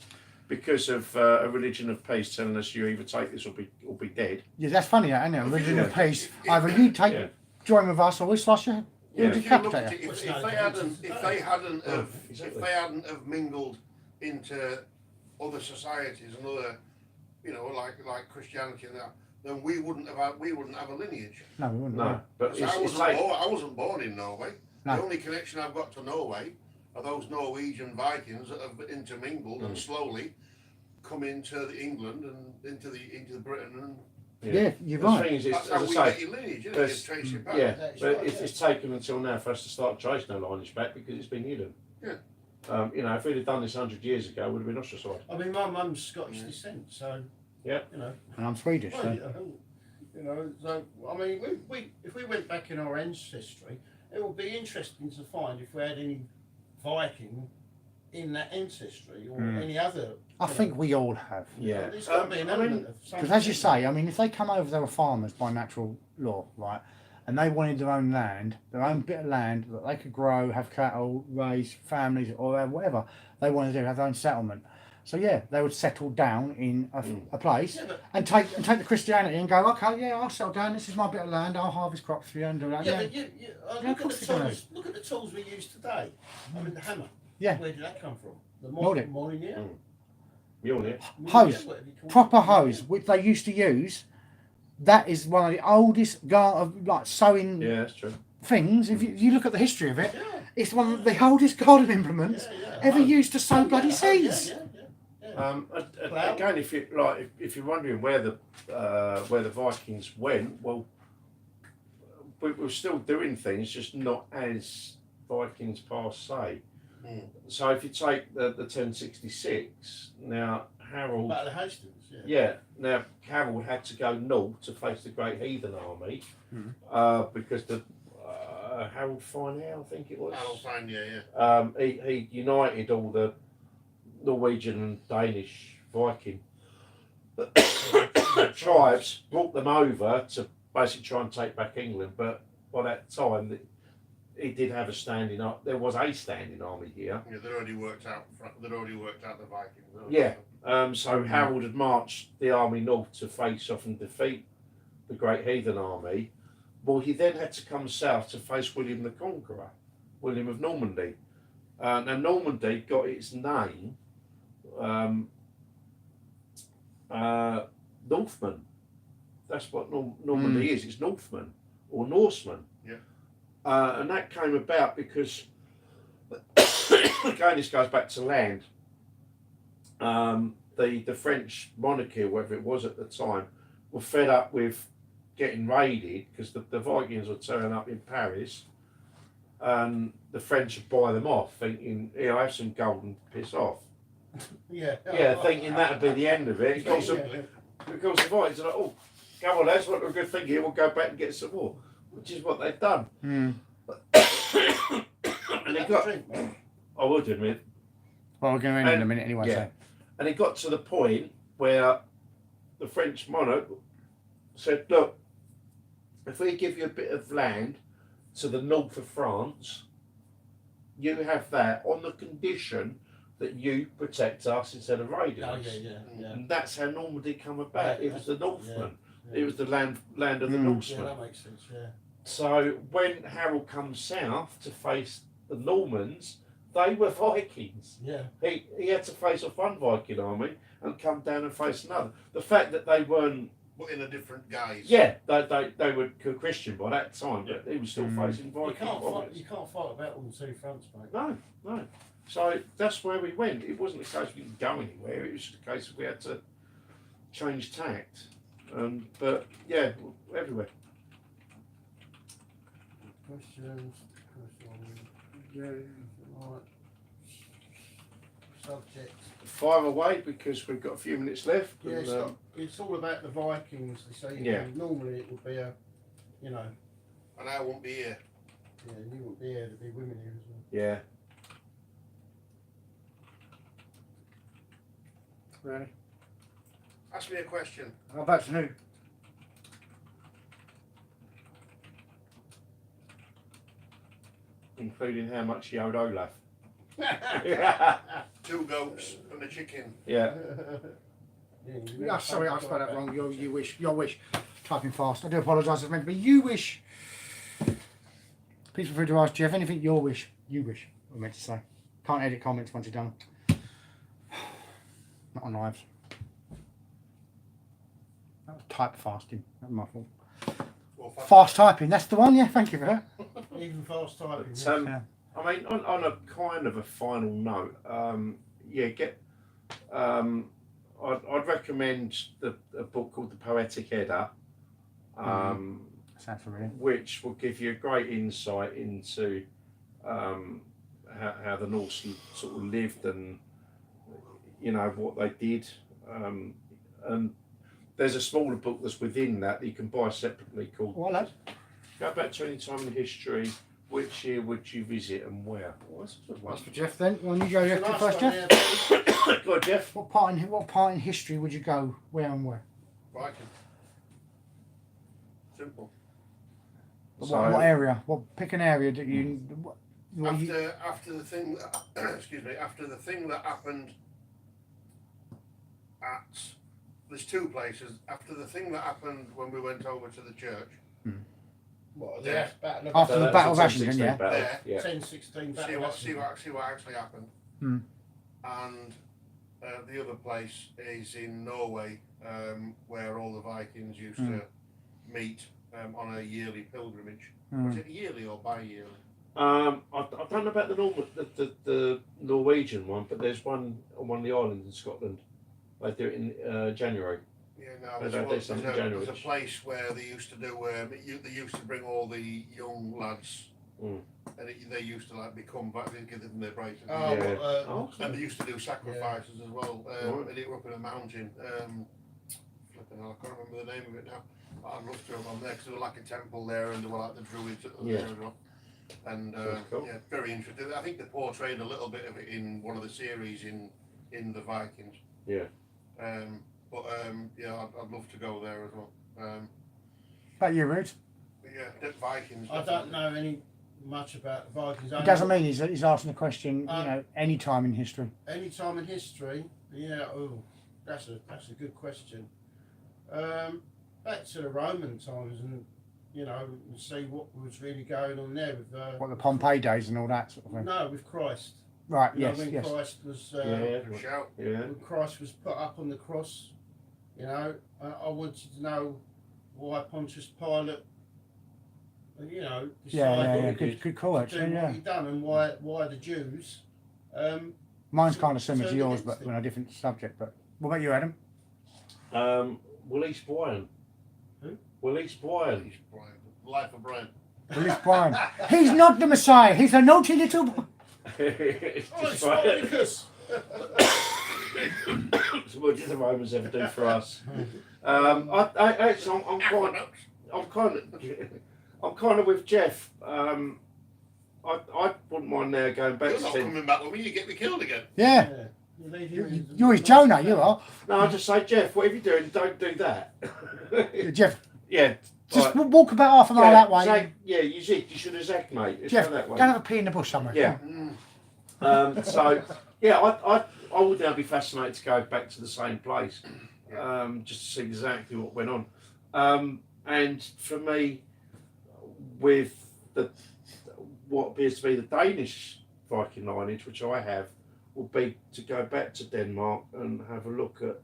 because of a religion of peace telling us you either take this or be dead. Yeah, that's funny, isn't it? Religion of peace. Either you join with us or we slice your head. Yeah. We'll If you look decapitate at it, you. if they hadn't Exactly. have mingled into other societies and other, like Christianity and that, then we wouldn't have a lineage. No, we wouldn't. No, but So it's I wasn't born in Norway. No. The only connection I've got to Norway are those Norwegian Vikings that have intermingled and slowly come into England and into Britain, and Yeah, you're The right. thing is, that's it's, how as we I get say, your lineage, isn't it? there's- You trace it back. yeah, That's but right, it's taken until now for us to start tracing our lineage back because it's been hidden. Yeah. If we'd have done this 100 years ago, we'd have been ostracised. I mean, my mum's Scottish descent, so Yeah. And I'm Swedish, well, so. so I mean, we if we went back in our ancestry, it would be interesting to find if we had any Viking in that ancestry or any other. I think we all have. Yeah. There's got to be an element of something. Because as you say, I mean, if they come over, they were farmers by natural law, right? And they wanted their own land, their own bit of land that they could grow, have cattle, raise families, or whatever they wanted to do, have their own settlement. So yeah, they would settle down in a place Yeah, but- and take the Christianity and go, okay, yeah, I'll settle down. This is my bit of land. I'll harvest crops for you and do that. Yeah, Yeah, but yeah. look of at course the they're gonna. tools. Look at the tools we use today. I mean, the hammer. Yeah. Where did that come from? The Nordic. modern, yeah. Mjolnir. Hose. Whatever you call it. Proper hose, which they used to use. That is one of the oldest like sewing Yeah, that's true. things. If you look at the history of it, Yeah. it's one of the oldest garden implements Yeah. ever Hose. used to sew Yeah, bloody hose, seeds. Yeah. Again, if you're wondering where the Vikings went, well, we were still doing things, just not as Vikings per se. So if you take the 1066, now Harold, Battle of Hastings. Yeah. yeah, now Harold had to go north to face the Great Heathen Army because the Harold Fineau, I think it was. I'll find yeah. He united all the Norwegian and Danish Viking tribes, brought them over to basically try and take back England. But by that time, he did have a standing up. There was a standing army here. Yeah, they'd already worked out the Vikings. Yeah. So Harold had marched the army north to face off and defeat the Great Heathen Army. Well, he then had to come south to face William the Conqueror, William of Normandy. Now Normandy got its name Northman. That's what Normandy is. It's Northman or Norseman. Yeah. And that came about because again, this goes back to land. the French monarchy, or whatever it was at the time, were fed up with getting raided because the Vikings were turning up in Paris, and the French would buy them off, thinking, "Here, I have some gold and piss off." Yeah. Yeah, thinking that'd be the end of it. Of course, Yeah. the Vikings are like, "Oh, come on, lads, what a good thing here. We'll go back and get some more," which is what they've done. Mm. And they got. I would admit. Well, we're going to end in a minute anyway. Yeah. So. And it got to the point where the French monarch said, "Look, if we give you a bit of land to the north of France, you have that on the condition that you protect us instead of raiding Oh, us." yeah. And that's how Normandy come about. Yeah, It was the Northmen. Yeah. It was the land of the Mm. Norsemen. Yeah, that makes sense. Yeah. So when Harold comes south to face the Normans, they were Vikings. Yeah. He had to face off one Viking army and come down and face another. The fact that they weren't, But in a different guise. yeah, they were Christian by that time, but he was still facing You Viking can't fight. warriors. You can't fight about on two fronts, mate. No. So that's where we went. It wasn't a case we didn't go anywhere. It was just a case of we had to change tact. But yeah, everywhere. Questions. Right. Subject. Fire away because we've got a few minutes left. Yeah, and, it's all about the Vikings this evening. Yeah. Normally it would be a, you know, And I won't be here. yeah, you wouldn't be here. There'd be women here as well. yeah. Really? Ask me a question. How about who? Including how much he owed Olaf. 2 goats and a chicken. Yeah. Yeah, sorry, I spelled that wrong. You wish. Your wish. Typing fast. I do apologise. It's meant to be you wish. Please feel free to ask Jeff anything your wish. You wish. I meant to say. Can't edit comments once you're done. Not on lives. That was type fasting. That's my fault. Well, Fast typing. That's the one. Yeah. Thank you for that. Even fast typing. But, Yeah. I mean, on a kind of a final note, I'd recommend a book called The Poetic Edda, Sounds familiar. which will give you a great insight into how the Norse sort of lived and what they did. And there's a smaller book that's within that you can buy separately called What, lad? Go Back to Any Time in History. Which year would you visit and where? Well, that's a good one. That's for Jeff then. When you go Nice Jeff, first, one, Jeff. yeah. Go on, Jeff. What part in history would you go? Where and where? Viking. Simple. What area? Pick an area that you. After the thing that, excuse me, after the thing that happened at, there's 2 places. After the thing that happened when we went over to the church. What, Yeah. Battle of After the that's Battle of a Ashington, 10-16 yeah. battle, There. yeah. 10-16 See Battle what, of see what actually happened. Hmm. And the other place is in Norway, where all the Vikings used to meet on a yearly pilgrimage. Was it yearly or bi-yearly? I don't know about the Norwegian one, but there's one on one of the islands in Scotland. They do it in January. Yeah, no, They there's, don't do something in January. there's a place where they used to do. They used to bring all the young lads, and they used to like become back. They give them their braces. Oh, Yeah. And they used to do sacrifices as well. And they were up in a mountain. Flipping hell, I can't remember the name of it now. I'd love to have on there because there was like a temple there, and there were like the druids that were there as well. And cool. yeah, very interesting. I think they portrayed a little bit of it in one of the series in the Vikings. Yeah. Yeah, I'd love to go there as well. About you, Ruth? Yeah, the Vikings. I don't know much about the Vikings. It doesn't mean he's asking the question. Any time in history. Any time in history, yeah. Oh, that's a good question. Back to the Roman times, and and see what was really going on there with What the Pompeii days and all that sort of thing. no, with Christ. Right. You know, Yes. when Yes. Christ was Good shout. Yeah. when Christ was put up on the cross. I wanted to know why Pontius Pilate, decided Yeah. Good call, to actually. do what Yeah. he done, and why the Jews. Mine's kind of similar to Turned yours, against but him. on a different subject. But What about you, Adam? Willis Bryan. Who? Willis Bryan. He's Brian. Life of Brian. Willis Bryan. He's not the Messiah. He's a naughty little boy. It's Oh, it's just like- because It's what the Romans ever do for us. I actually, I'm kind of with Jeff. I wouldn't mind now going back You're to not 10. coming back with me, you get me killed again. Yeah. you leave him in- You're his Jonah, you are. No, I just say, Jeff, whatever you're doing, don't do that. Jeff, Yeah. just right. walk about half a mile that way. Zag, yeah, you should have zagged, mate. Let's Jeff, go that way. go and have a pee in the bush somewhere. Yeah. So, yeah, I would now be fascinated to go back to the same place, just to see exactly what went on. And for me, with what appears to be the Danish Viking lineage, which I have, would be to go back to Denmark and have a look at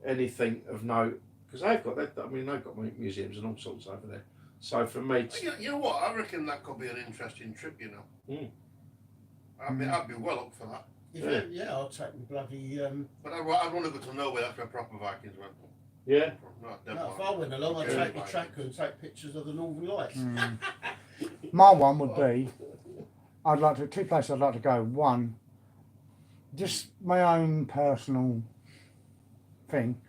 anything of note, because they've got that. I mean, they've got museums and all sorts over there. So for me, You know what? I reckon that could be an interesting trip. You know. I'd be well up for that. I'll take my bloody. But I'd want to go to Norway. That's where proper Vikings went. yeah. Not No, Denmark. if I went along, I'd Yeah. take my tracker and take pictures of the Northern Lights. My one would be, two places I'd like to go. One, just my own personal thing.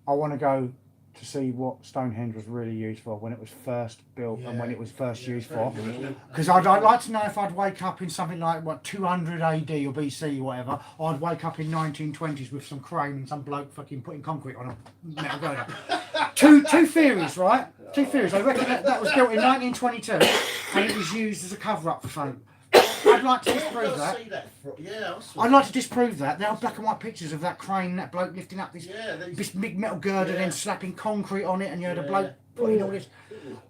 I want to go to see what Stonehenge was really used for when it was first built and when it was first used for. Because I'd like to know if I'd wake up in something like 200 AD or BC or whatever, or I'd wake up in 1920s with some crane and some bloke fucking putting concrete on a metal girder. Two theories, right? Two theories. I reckon that was built in 1922 and it was used as a cover-up for something. I'd like to disprove that. I'd like to disprove that. There are black and white pictures of that crane, that bloke lifting up this big metal girder, then slapping concrete on it, and you had a bloke putting all this.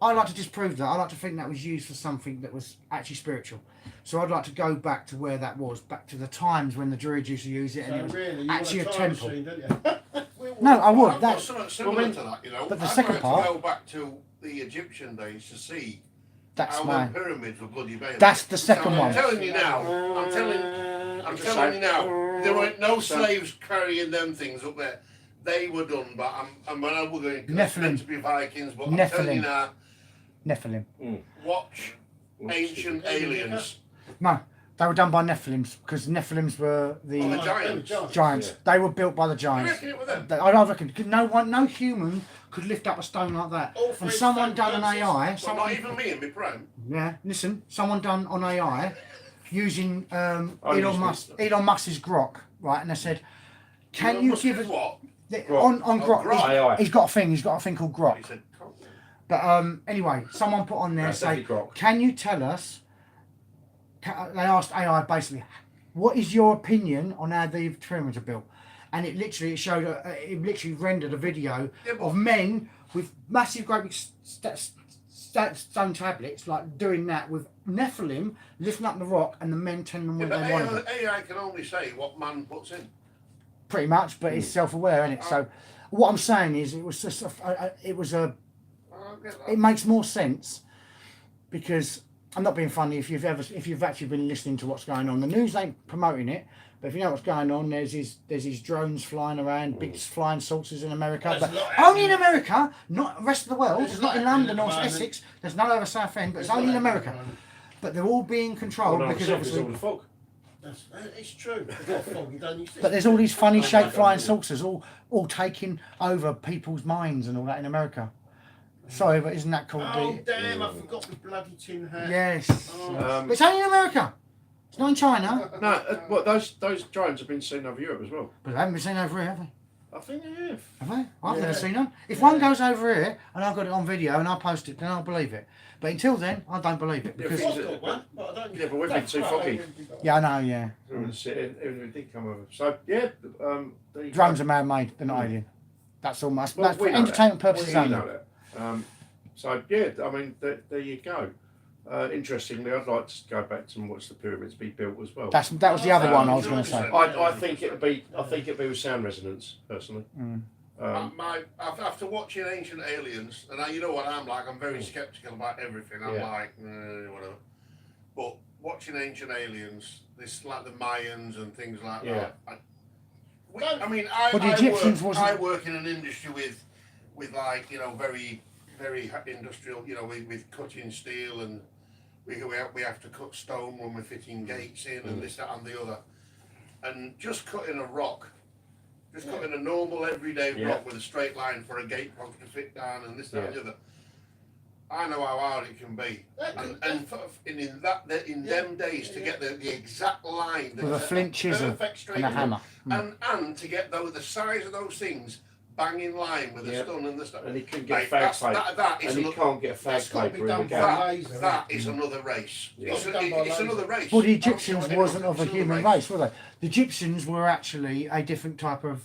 I'd like to disprove that. I'd like to think that was used for something that was actually spiritual. So I'd like to go back to where that was, back to the times when the Druids used to use it, and it was actually a temple. No, I would. I've got That's something similar to that, you know. but the I'd second like part- to go back to the Egyptian days to see that's how my. the pyramids were bloody made. That's the second I'm one. telling you now. I'm telling you now. There weren't no slaves carrying them things up there. They were done, but when I was going, it's meant to be Vikings, but I'm telling you now, Nephilim. watch Ancient Aliens. No, they were done by Nephilims because Nephilims were the Oh, the giants. giants. Yeah. They were built by the You giants. reckon it was them? I reckon no human could lift up a stone like that. All And three someone stone done an versus- AI. Well, not Someone, even me in my prime. yeah, listen. Someone done on AI using used Elon Musk's Grok, right? And they said, "Can you give us what? on Oh, Grok? Grok. AI. He's got a thing. He's got a thing called Grok." He said, But anyway, someone put on there That's say, definitely Grok. "Can you tell us?" They asked AI basically, "What is your opinion on how the pyramids are built?" And it literally rendered a video of men with massive, great big stone tablets, like doing that with Nephilim lifting up the rock, and the men telling them yeah, what but they wanted. AI can only say what man puts in. Pretty much, but it's self-aware, isn't it? So, what I'm saying is, it was just it makes more sense because I'm not being funny. If you've actually been listening to what's going on, the news ain't promoting it. But if you know what's going on, there's these drones flying around, big flying saucers in America, but only in America, not the rest of the world. It's not in London or Essex. There's none over Southend, but it's only in America. But they're all being controlled because obviously. all the fog. It's true. It's not foggy, don't you see? But there's all these funny shaped flying saucers, all taking over people's minds and all that in America. Sorry, but isn't that called Oh damn! I forgot my bloody tin hat. Yes. Oh. But it's only in America. It's not in China. No, what those drones have been seen over Europe as well. But they haven't been seen over here, have they? I think they have. Have they? I've Yeah. never seen them. If one goes over here and I've got it on video and I post it, then I'll believe it. But until then, I don't believe it because I've got one, but I don't. Yeah, but we've been too foggy. yeah, I know. Yeah, Even if it did come over. So yeah, there you drones go. are man-made. They're not alien. That's all. That's Well, for we know entertainment that. purposes We only. know that. So yeah, I mean, there you go. Interestingly, I'd like to go back to watch the pyramids be built as well. That was the other one I was going to say. I think it'd be with sound resonance personally. After watching Ancient Aliens, and you know what I'm like, I'm very sceptical about everything. I'm like, whatever. But watching Ancient Aliens, this like the Mayans and things like that. I mean, Well, the Egyptians wasn't- I work in an industry with like, you know, very, very industrial, you know, with cutting steel, and we have to cut stone when we're fitting gates in, and this, that and the other. And just cutting a rock, just cutting a normal everyday rock with a straight line for a gate post to fit down, and this, that and the other. I know how hard it can be, and in them days to get the exact line, With a flint chisel perfect straight and a hammer. and to get the size of those things bang in line with the stone and the stuff. And he couldn't get Mate, fag that's- paper. that is And he another- can't get a that's fag got to be paper in the done gap. by laser. That is another race. Yeah. It's another race. Well, the Egyptians wasn't of a It's another human race, were they? The Egyptians were actually a different type of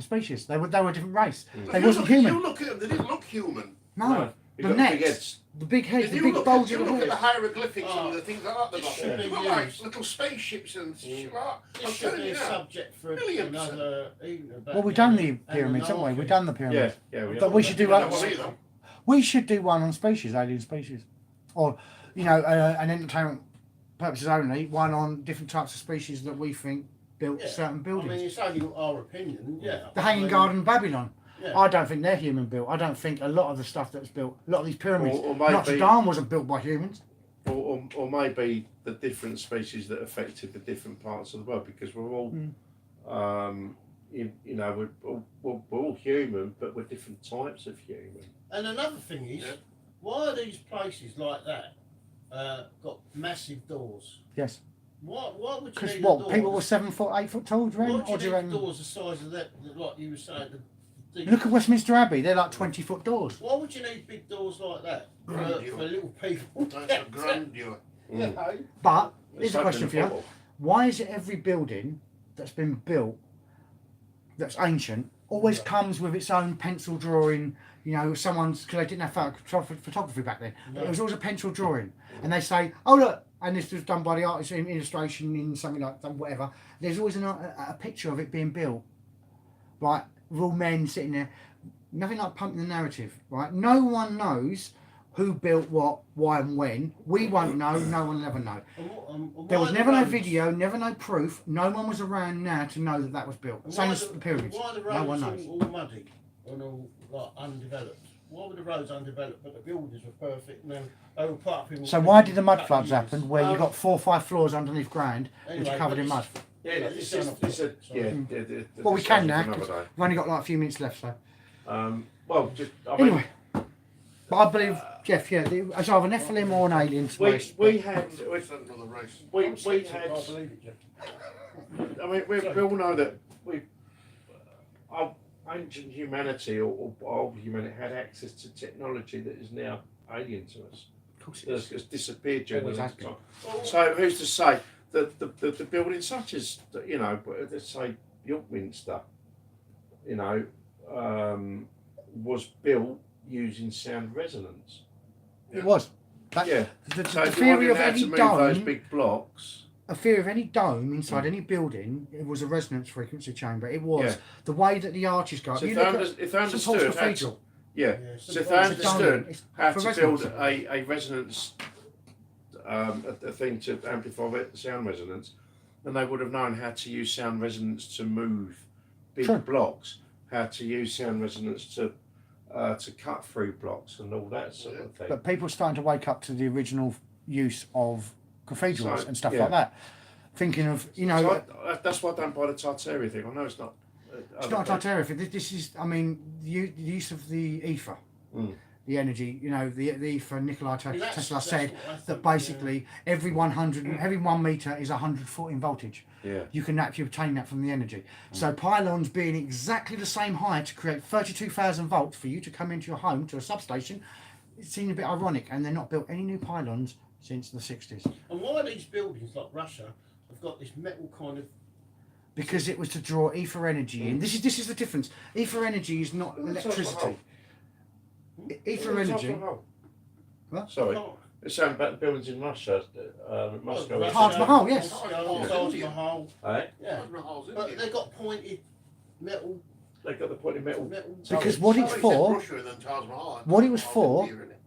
species. They were a different race. But They you wasn't look- human. You look at them; they didn't look human. No. You've The got big necks, heads. the big heads, If the you big look bulgy at, you look at the heads. hieroglyphics and the things like that, This should they've be got like used. little spaceships and shit like that. This I'm should telling be you a now. subject for Millions. another evening. about Well, we've done the Anunnaki. pyramids, haven't we? We've done the Yeah, pyramids. yeah. But we should do I one. don't want either. We should do one on species, alien species, or you know, an entertainment purposes only. One on different types of species that we think built Yeah. certain I mean, buildings. it's only our opinion. Yeah. The Hanging Garden of Babylon. Yeah. I don't think they're human built. I don't think a lot of the stuff that's built, a lot of these pyramids, Or maybe- Notre Dame wasn't built by humans. Or maybe the different species that affected the different parts of the world, because we're all, you know, we're all human, but we're different types of human. And another thing is, Yeah. why are these places like that got massive doors? Yes. Why would you Because need what, a door? people were 7 foot, 8 foot tall, do you Why reckon? Or would do you you need reckon? doors the size of that, like you were saying? Look at Westminster Abbey, they're like 20-foot doors. Why would you need big doors like that for Grandeur. little people? That's a grandeur. You know? But, here's It's a question for you. open Why is it every building that's been built, that's ancient, always comes with its own pencil drawing? You know, someone's, because they didn't have photography back then, but it was always a pencil drawing. And they say, oh look, and this was done by the artist in illustration in something like that, whatever. There's always a picture of it being built. Right, real men sitting there. Nothing like pumping the narrative, right? No one knows who built what, why and when. We won't know, no one will ever know. And There why was are the never no roads- video, never no proof. No one was around now to know that was built. and Same why as are the pyramids. Why are the No one roads knows. all muddy and all like undeveloped? Why were the roads undeveloped but the buildings were perfect and they were put up in? So why did the mud cut floods years? happen where you got 4 or 5 floors underneath ground which Anyway, are covered but in mud? Yeah, Yeah, it's it's just, done it's a, yeah. off, Well, we can now, Another 'cause day. we've only got like a few minutes left, so. Well, just, I mean, Anyway, but I believe, Jeff, yeah, it's either an Nephilim or an alien race. we had, It's another race. we I'm skeptical, had, I believe it, Jeff. I mean, we all know that our ancient humanity or old humanity had access to technology that is now alien to us. Of course Has disappeared during Always the has time. Well, So who's to say that the buildings such as, you know, let's say York Minster, you know, was built using sound resonance. It was. That, Yeah. The So if you theory wanted of how any to move those dome, big blocks, a theory of any dome inside any building, it was a resonance frequency chamber. It was Yeah. the way that the arches go. so You if look they, at if they St Paul's understood how to, Cathedral. yeah, Yeah, so if St. they Paul's It's a dome. understood It's how for to resonance. build a resonance, a thing to amplify sound resonance, then they would have known how to use sound resonance to move big True. blocks, how to use sound resonance to cut through blocks and all that sort of thing. But people are starting to wake up to the original use of cathedrals So, and stuff yeah. like that. Thinking of, you know, So that's why I don't buy the Tartaria thing. I know it's not. it's not a Tartaria. This is, I mean, the use of the ether, the energy. You know, the ether. Nikola Tesla said what I that think, basically every 1 meter is 100 foot in voltage. Yeah. You can actually obtain that from the energy. So pylons being exactly the same height to create 32,000 volts for you to come into your home to a substation, it seemed a bit ironic. And they're not built any new pylons since the 60s. And why these buildings like Russia have got this metal kind of? Because it was to draw ether energy in. This is the difference. Ether energy is not Well, that's electricity. Ether Well, energy. What? Sorry. Oh, It's saying about the buildings in Russia, Moscow. Russia, Taj Mahal, yes. Moscow, Taj Mahal. Eh? Yeah, Taj Mahal's but Indian. they've got pointed metal. They got the pointed metal. Because what it's Sorry, for, Russia and then Taj Mahal. what it was Taj for, Mahal's India, isn't it?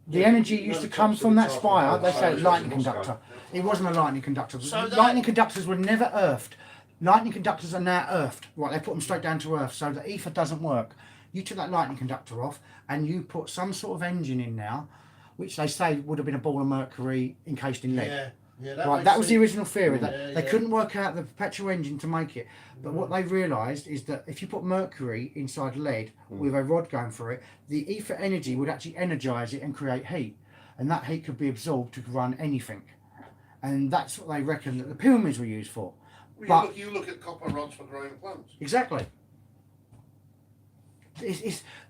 the energy used to come from that spire. They say Moscow. lightning conductor. It wasn't a lightning conductor. So that- Lightning conductors were never earthed. lightning conductors are now earthed. Right, they put them straight down to earth, so the ether doesn't work. You took that lightning conductor off, and you put some sort of engine in now, which they say would have been a ball of mercury encased in lead. Yeah, Right, that was the original theory. Yeah, They couldn't work out the perpetual engine to make it. But what they realised is that if you put mercury inside lead with a rod going through it, the ether energy would actually energise it and create heat. And that heat could be absorbed to run anything. And that's what they reckon that the pyramids were used for. Well, you look at copper rods for growing plants. Exactly.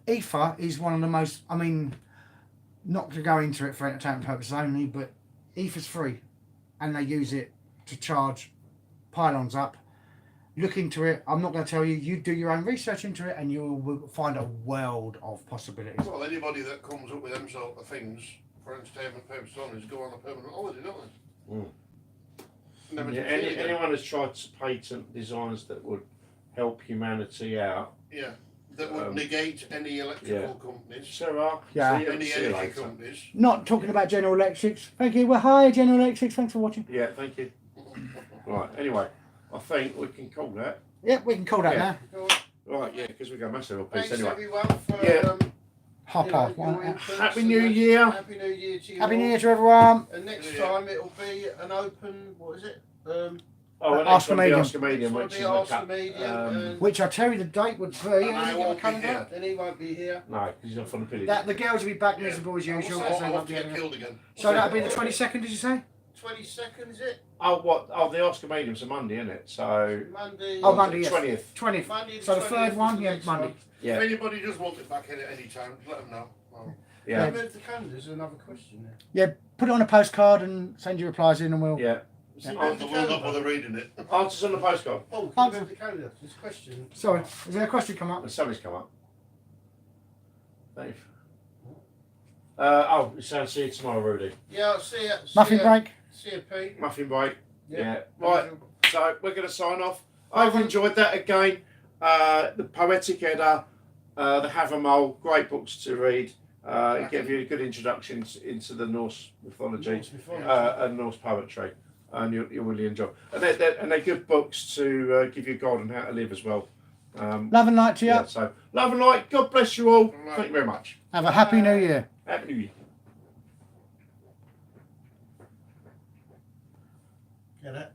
Ether is one of the most, I mean, not to go into it for entertainment purposes only, but ether's free. And they use it to charge pylons up. Look into it. I'm not going to tell you. You do your own research into it, and you will find a world of possibilities. Well, anybody that comes up with them sort of things for entertainment purposes only is go on a permanent holiday, don't they? Never Yeah, to see it again. anyone has tried to patent designs that would help humanity out. Yeah, that would negate any electrical companies, Sarah, Yeah. see you, any see you energy later. companies. Not talking about General Electrics. Thank you. Well, hi, General Electrics. Thanks for watching. Yeah, thank you. Right, anyway, I think we can call that. Yep, we can call that Yeah. now. Right, yeah, because we go massive piece Thanks anyway. everyone for Yeah. Hop you know, off. your inputs Happy and New that. Year. Happy New Year to you. Happy New all. Year to everyone. And next Yeah. time it'll be an open. What is it? Oh, and Ask next a one will be Medium. Ask a Medium, Next which is one will the be Ask a cut. Medium, and- Which I'll tell you the date would be. And I won't be Calendar. here. Then he won't be here. No, because he's off on the pillage. That the girls will be back Yeah. miserable as usual. I'll because they have won't to be get able- killed again. So that'll be the 22nd. Did you say? 22nd, is it? Oh, what? Oh, the Ask a Medium's a Monday, isn't it? So, Monday. Oh, Monday. Yes. 20th. 20th. Monday So the 20th third one, is the yeah, next Monday. one. Yeah, If anybody does want it back in at any time, just let them know. Oh. yeah, They moved the calendars. Another question there. Yeah, put it on a postcard and send your replies in, and we'll. yeah. So you I'll moved the not bother calendar. reading it. Answers on the postcard. Oh, can Answer. you move the calendar? This question. Sorry, is there a question come up? And something's come up. Dave. Oh, so I'll see you tomorrow, Rudy. Yeah, I'll see you. Muffin break. See you, Pete. Muffin break. Yeah. Yeah. Right. So we're going to sign off. I've enjoyed that again. The Poetic Edda, the Havamole, great books to read. Give you a good introduction into the Norse mythology Norse mythology. and Norse poetry, and you'll really enjoy. And they're good books to give you a guide on how to live as well. Love and light to you. Yeah, so love and light. God bless you all. Right. Thank you very much. Have a happy New Year. Happy New Year. Yeah, that,